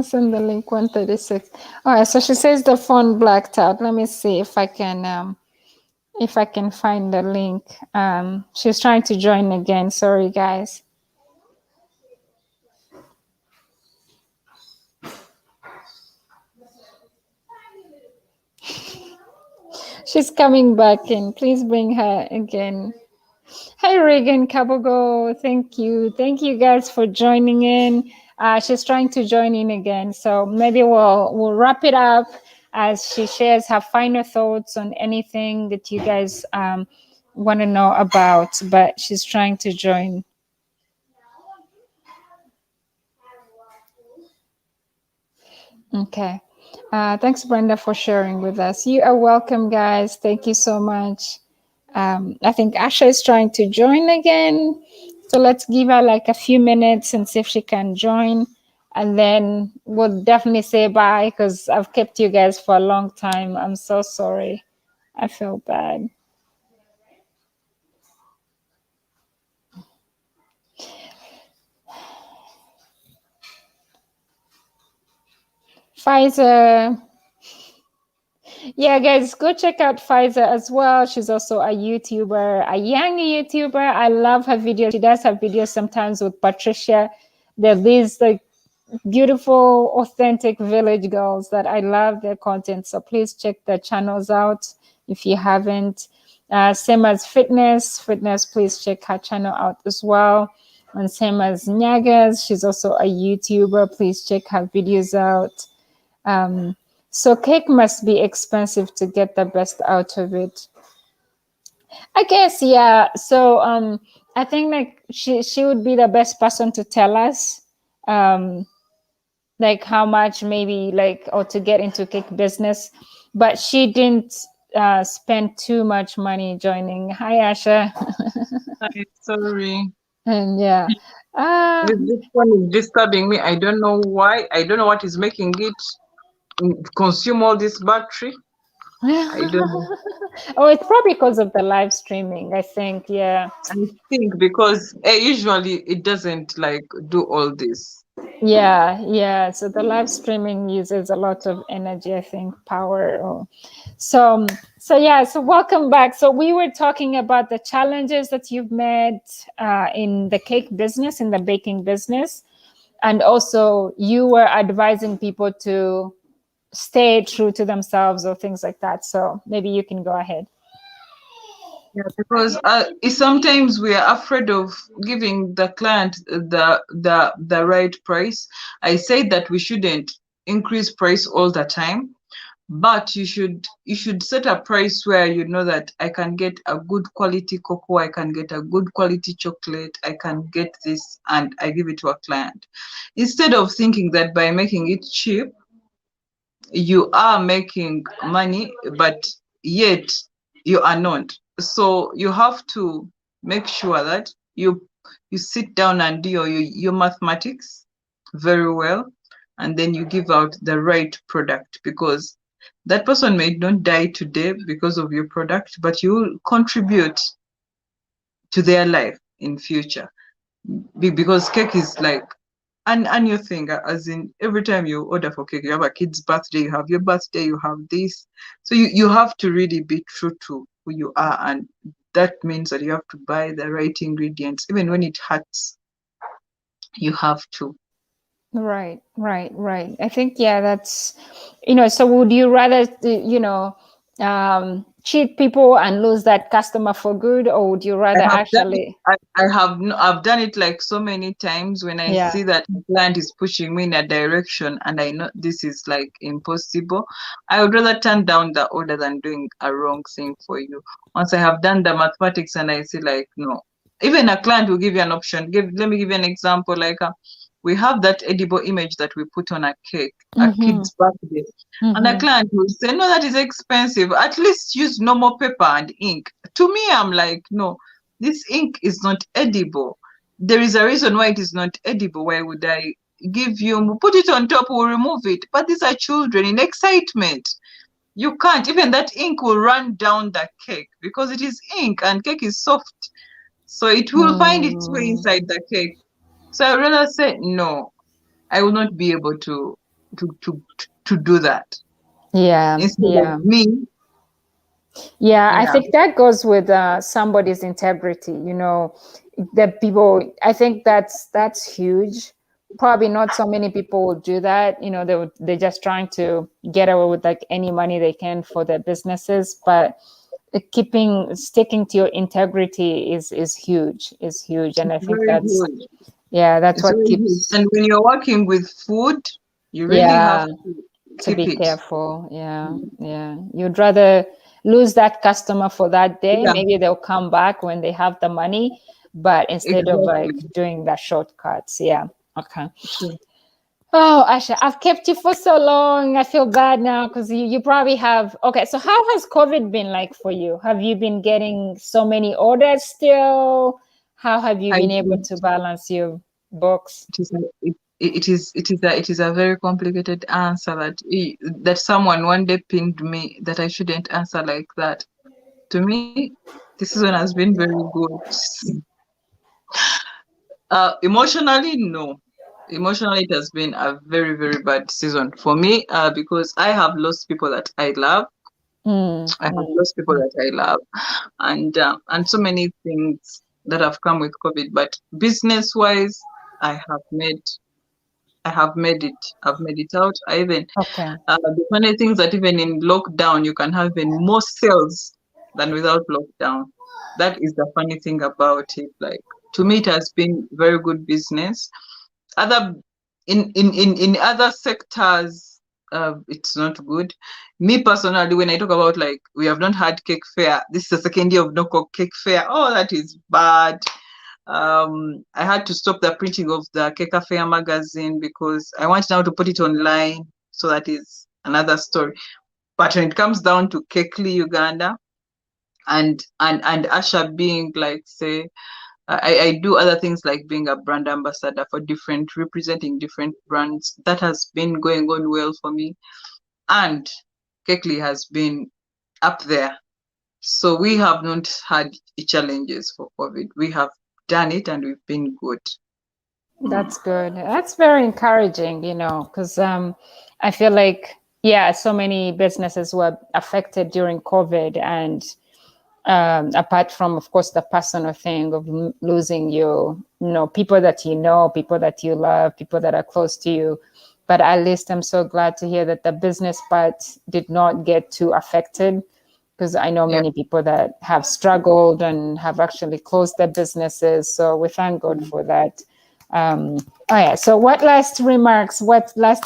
I'll send the link 136. All right, so she says the phone blacked out. Let me see if I can find the link. She's trying to join again. Sorry, guys. She's coming back in. Please bring her again. Hi, Reagan Kabogo. Thank you. Thank you guys for joining in. She's trying to join in again. So maybe we'll wrap it up as she shares her final thoughts on anything that you guys want to know about. But she's trying to join. Okay. Thanks, Brenda, for sharing with us. You are welcome, guys. Thank you so much. I think Asha is trying to join again. So let's give her like a few minutes and see if she can join. And then we'll definitely say bye because I've kept you guys for a long time. I'm so sorry. I feel bad. Pfizer. Yeah, guys, go check out Pfizer as well. She's also a YouTuber, a young YouTuber. I love her videos. She does have videos sometimes with Patricia. They're these like beautiful, authentic village girls that I love their content. So please check their channels out if you haven't. Same as Fitness, please check her channel out as well. And same as Nyagas, she's also a YouTuber. Please check her videos out. So cake must be expensive to get the best out of it. I guess, yeah. So I think like she would be the best person to tell us like how much maybe like or to get into cake business. But she didn't spend too much money joining. Hi Asha. I'm sorry. And yeah. Uh This one is disturbing me. I don't know why. I don't know what is making it consume all this battery. I don't know. oh, it's probably because of the live streaming, I think. Yeah. I think because usually it doesn't like do all this. Yeah. So the live streaming uses a lot of energy, I think, power. So yeah. So welcome back. So we were talking about the challenges that you've met in the cake business, in the baking business, and also you were advising people to stay true to themselves or things like that. So maybe you can go ahead. Yeah, because sometimes we are afraid of giving the client the right price. I say that we shouldn't increase price all the time, but you should set a price where you know that I can get a good quality cocoa, I can get a good quality chocolate, I can get this, and I give it to a client. Instead of thinking that by making it cheap, you are making money, but yet you are not. So you have to make sure that you sit down and do your mathematics very well, and then you give out the right product, because that person may not die today because of your product, but you will contribute to their life in future. Because cake is like an annual thing, as in every time you order for cake, you have a kid's birthday, you have your birthday, you have this. So you have to really be true to who you are, and that means that you have to buy the right ingredients, even when it hurts. You have to. Right. I think, yeah, that's, so would you rather, cheat people and lose that customer for good, or would you I rather have done it. actually, I've done it like so many times when I yeah. see that a client is pushing me in a direction and I know this is like impossible. I would rather turn down the order than doing a wrong thing for you. Once I have done the mathematics and I see like no, even a client will give you an option. Let me give you an example. Like we have that edible image that we put on a cake, a Mm-hmm. kid's birthday, and a Mm-hmm. client will say, no, that is expensive. At least use normal paper and ink. To me, I'm like, no, this ink is not edible. There is a reason why it is not edible. Why would I give you, put it on top, we'll remove it? But these are children in excitement. You can't, even that ink will run down the cake because it is ink and cake is soft. So it will find its way inside Mm. the cake. So I rather say, no, I will not be able to. to do that Yeah, instead of yeah. me. Yeah, I Yeah, think that goes with somebody's integrity. The people. I think that's huge. Probably not so many people will do that. They're just trying to get away with like any money they can for their businesses. But sticking to your integrity is huge. Is huge, and it's I think very that's huge. yeah, that's It's what very huge. keeps. And when you're working with food, you really have Yeah, to to keep be it. careful. Yeah, yeah. You'd rather lose that customer for that day. Yeah, Maybe they'll come back when they have the money, but instead of like exactly. doing the shortcuts. Yeah. Okay. True. Oh, Asha, I've kept you for so long. I feel bad now because you probably have. Okay, so how has COVID been like for you? Have you been getting so many orders still? How have you I been able think to balance your books? it is it is a very complicated answer that someone one day pinged me that I shouldn't answer like that. To me, this season has been very good. Emotionally, no. Emotionally, it has been a very, very bad season for me because I have lost people that I love. Mm, I have mm. lost people that I love, and so many things that have come with COVID. But business wise, I have made I have made it. I've made it out. I even Okay. the funny thing is that even in lockdown, you can have even more sales than without lockdown. That is the funny thing about it. Like to me, it has been very good business. Other in other sectors, it's not good. Me personally, when I talk about like we have not had cake fair, this is the second year of no cake fair. Oh, that is bad. I had to stop the printing of the Keka Fair magazine because I want now to put it online. So that is another story. But when it comes down to Cakely Uganda and Asha being like, say, I do other things like being a brand ambassador for representing different brands. That has been going on well for me. And Cakely has been up there. So we have not had challenges for COVID. We have done it and we've been good. Mm. That's good. That's very encouraging, because I feel like, yeah, so many businesses were affected during COVID. And apart from, of course, the personal thing of losing people that people that you love, people that are close to you. But at least I'm so glad to hear that the business part did not get too affected, because I know Yeah. many people that have struggled and have actually closed their businesses. So we thank God Mm. for that. Oh yeah. So what last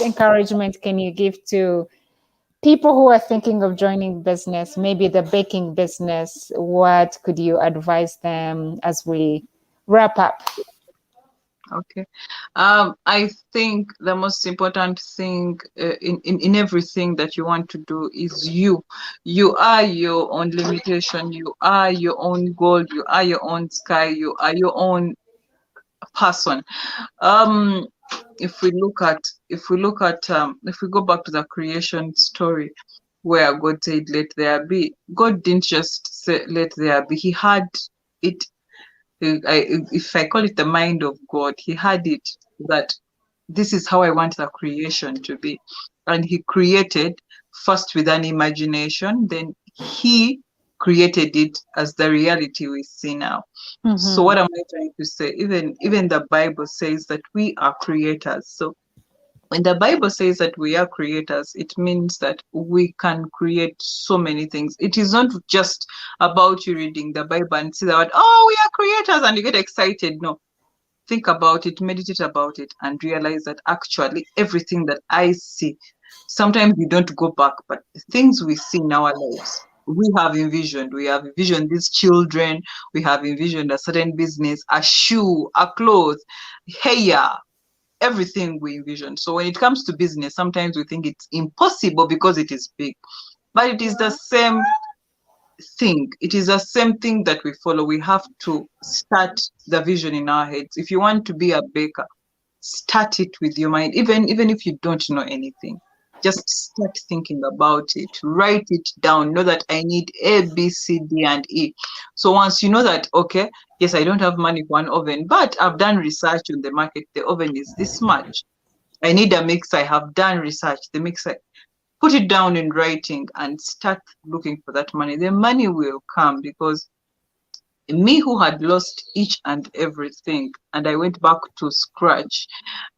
encouragement can you give to people who are thinking of joining business, maybe the baking business? What could you advise them as we wrap up? Okay. I think the most important thing in everything that you want to do is you. You are your own limitation. You are your own goal. You are your own sky. You are your own person. Um, if we go back to the creation story where God said, "Let there be," God didn't just say, "Let there be." He had it. If I call it the mind of God, He had it that this is how I want the creation to be. And he created first with an imagination, then he created it as the reality we see now. So Mm-hmm. what am I trying to say? Even the Bible says that we are creators. So when the Bible says that we are creators, it means that we can create so many things. It is not just about you reading the Bible and see that, oh, we are creators and you get excited. No, think about it, meditate about it, and realize that actually everything that I see, sometimes we don't go back, but the things we see in our lives, we have envisioned. We have envisioned these children, we have envisioned a certain business, a shoe, a clothes, hair, everything we envision. So when it comes to business, sometimes we think it's impossible because it is big, but it is the same thing. It is the same thing that we follow. We have to start the vision in our heads. If you want to be a baker, start it with your mind. Even if you don't know anything, just start thinking about it. Write it down. Know that I need A, B, C, D, and E. So once you know that, okay, yes, I don't have money for an oven, but I've done research on the market. The oven is this much. I need a mix. I have done research. The mix, put it down in writing and start looking for that money. The money will come, because me who had lost each and everything, and I went back to scratch,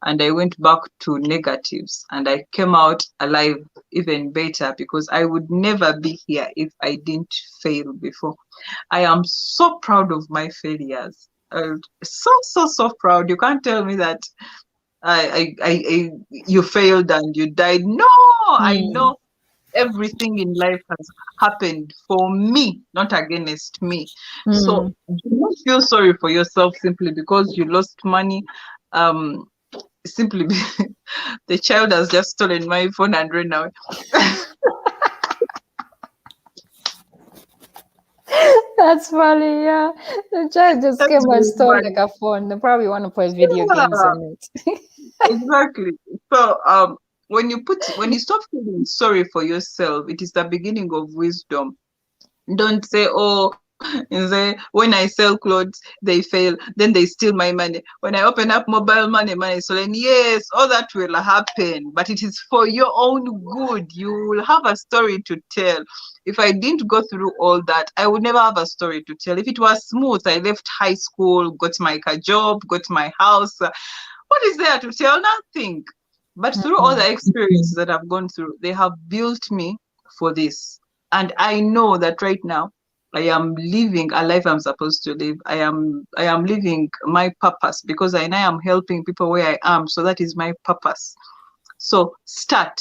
and I went back to negatives, and I came out alive even better, because I would never be here if I didn't fail before. I am so proud of my failures. So proud. You can't tell me that you failed and you died. No, I Mm. know everything in life has happened for me, not against me. So Mm. do not feel sorry for yourself simply because you lost money. Um, simply the child has just stolen my phone and ran away. That's funny, yeah. The child just That's came and very stole like funny. a phone. They probably want to play video games Yeah, on it. exactly. So when you stop feeling sorry for yourself, it is the beginning of wisdom. Don't say, oh, when I sell clothes, they fail, then they steal my money. When I open up mobile money is stolen. Yes, all that will happen, but it is for your own good. You will have a story to tell. If I didn't go through all that, I would never have a story to tell. If it was smooth, I left high school, got my job, got my house. What is there to tell? Nothing. But through all Mm. the experiences that I've gone through, they have built me for this. And I know that right now I am living a life I'm supposed to live. I am living my purpose, because I know I'm helping people where I am. So that is my purpose. So start.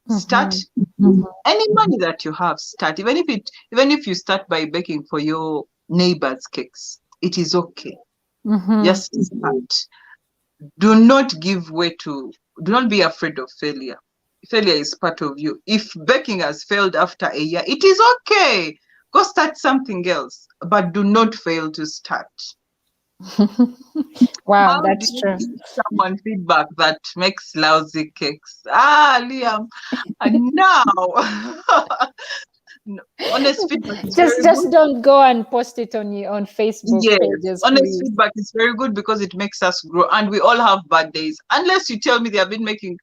Start. Mhm. Any money that you have, start. Even if you start by baking for your neighbors' cakes, it is okay. Mhm. Just start. Do not give way to, do not be afraid of failure. Failure is part of you. If baking has failed after a year, it is okay. Go start something else, but do not fail to start. Wow, How do that's you true. give someone feedback that makes lousy cakes? Ah, Liam, and now, no, honest feedback is just very just good. don't go and post it on your on Facebook Yes, pages, honest please. feedback is very good because it makes us grow, and we all have bad days. Unless you tell me they have been making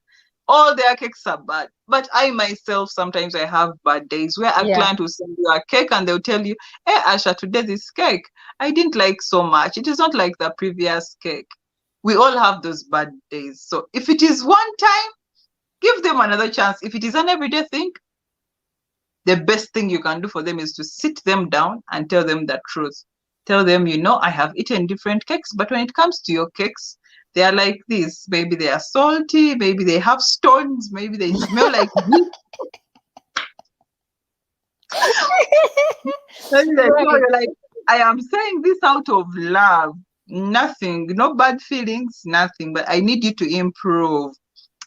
all their cakes are bad. But I myself, sometimes I have bad days where a Yeah. client will send you a cake and they'll tell you, hey, Asha, today this cake, I didn't like so much. It is not like the previous cake. We all have those bad days. So if it is one time, give them another chance. If it is an everyday thing, the best thing you can do for them is to sit them down and tell them the truth. Tell them, I have eaten different cakes, but when it comes to your cakes, they are like this. Maybe they are salty, maybe they have stones, maybe they smell like this. Maybe they smell, Right. you're like, I am saying this out of love. Nothing, no bad feelings, nothing, but I need you to improve.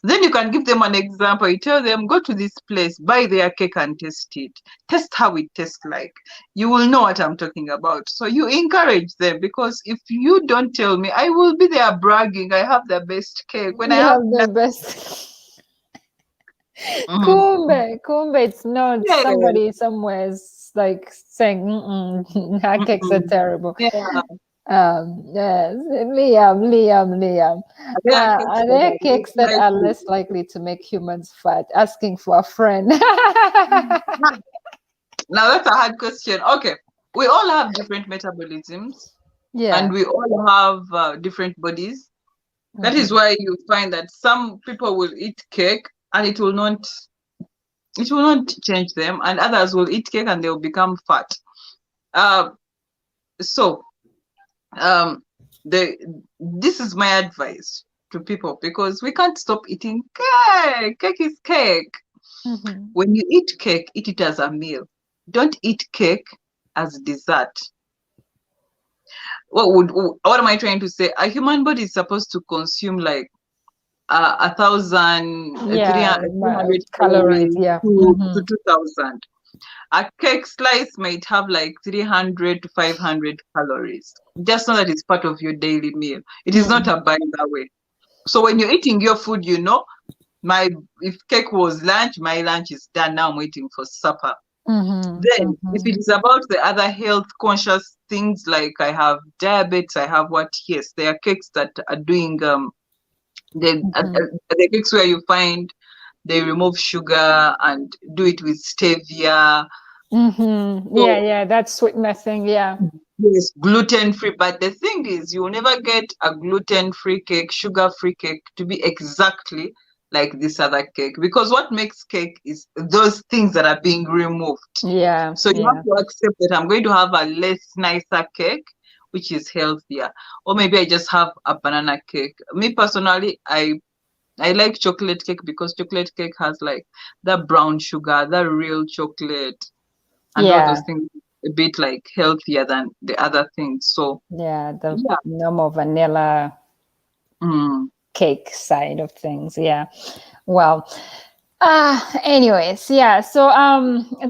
Then you can give them an example. You tell them, go to this place, buy their cake and taste it. Taste how it tastes like. You will know what I'm talking about. So you encourage them, because if you don't tell me, I will be there bragging. I have the best cake when I You have have the nothing. best. Mhm. Kumbe, it's not Yes. somebody somewhere is like saying, mm-mm, her cakes are Mm-mm. terrible. Yeah. Yes, Liam. There are cakes Are that there are cakes just that like are this. less likely to make humans fat? Asking for a friend. Now that's a hard question. Okay. We all have different metabolisms, and Yeah. we all have different bodies. That is Mhm. why you find that some people will eat cake and it will not change them, and others will eat cake and they'll become fat. Uh, so um, the this is my advice to people, because we can't stop eating cake. Cake is cake. Mhm. When you eat cake, eat it as a meal. Don't eat cake as dessert. What am I trying to say? A human body is supposed to consume like 1,000, Yeah, 300 calories. calories Yeah. to Mhm. 2,000. A cake slice might have like 300 to 500 calories. Just know that it's part of your daily meal. It is not Mhm. a by the way. So when you're eating your food, my if cake was lunch, my lunch is done. Now I'm waiting for supper. Mhm. Then, if Mhm. it is about the other health conscious things, like I have diabetes, I have what? Yes, there are cakes that are doing The cakes where you find they remove sugar and do it with stevia. Yeah, So yeah, that's sweetness thing. Yeah. yes, gluten free. But the thing is, you will never get a gluten free cake, sugar free cake to be exactly like this other cake, because what makes cake is those things that are being removed. Yeah, So you have yeah, to accept that I'm going to have a less nicer cake, which is healthier. Or maybe I just have a banana cake. Me personally, I like chocolate cake because chocolate cake has like the brown sugar, the real chocolate, and all yeah, those things a bit like healthier than the other things. So yeah. The yeah. normal vanilla Mm. cake side of things. Yeah. Well, anyways, yeah. So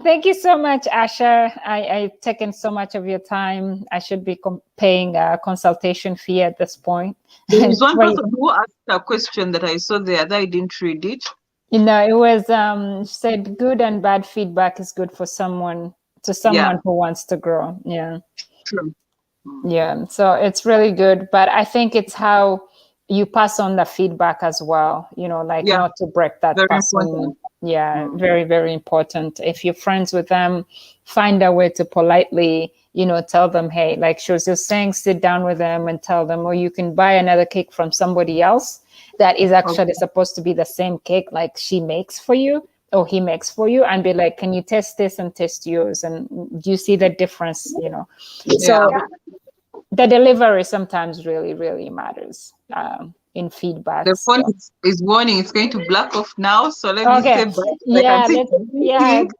thank you so much, Asha. I've taken so much of your time. I should be paying a consultation fee at this point. There is one For person who asked a question that I saw there that I didn't read it. it was said good and bad feedback is good for someone, to Yeah, someone who wants to grow. Yeah. true. Mm. Yeah, so it's really good, but I think it's how you pass on the feedback as well, like Yeah, not to break that very person. important. Yeah, Mm. very, very important. If you're friends with them, find a way to politely, tell them, hey, like she was just saying, sit down with them and tell them, or you can buy another cake from somebody else that is actually Okay. supposed to be the same cake like she makes for you or he makes for you, and be like, can you test this and test yours? And do you see the difference? Yeah. So the delivery sometimes really, really matters in The feedbacks. phone So. is warning. It's going to black off now. So let me Okay. say bye. I can Yeah. see Let's. it Yeah. blinking.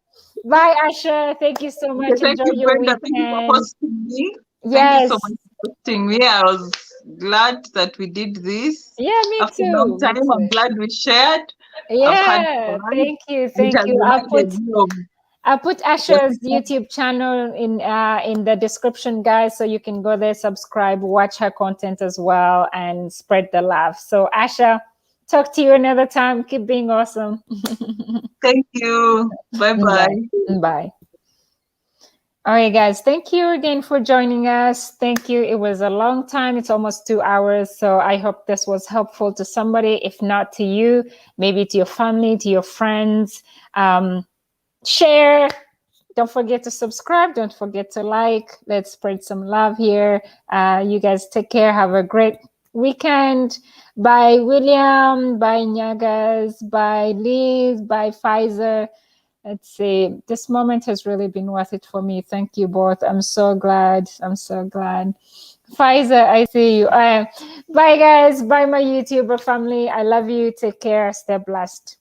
Bye, Asha. Thank you so Okay, much. thank Enjoy you, your Brenda. Thank you for weekend. hosting me. Thank you so Yes. much for hosting me. I was glad that we did this Yeah. Me after a long too. Me time. I'm too. glad we shared. I've had Yeah. fun. Thank you. And it Thank has you. reminded me of I'll put what Asha's we had. YouTube channel in the description, guys, so you can go there, subscribe, watch her content as well, and spread the love. So, Asha, talk to you another time. Keep being awesome. Thank you. Bye Bye. bye. Bye. All right, guys. Thank you again for joining us. Thank you. It was a long time. It's almost 2 hours. So I hope this was helpful to somebody. If not to you, maybe to your family, to your friends. Share. Don't forget to subscribe. Don't forget to like. Let's spread some love here. You guys take care. Have a great weekend. Bye, William. Bye, Nyagas. Bye, Liz. Bye, Pfizer. Let's see. This moment has really been worth it for me. Thank you both. I'm so glad. I'm so glad. Pfizer, I see you. Bye, guys. Bye, my YouTuber family. I love you. Take care. Stay blessed.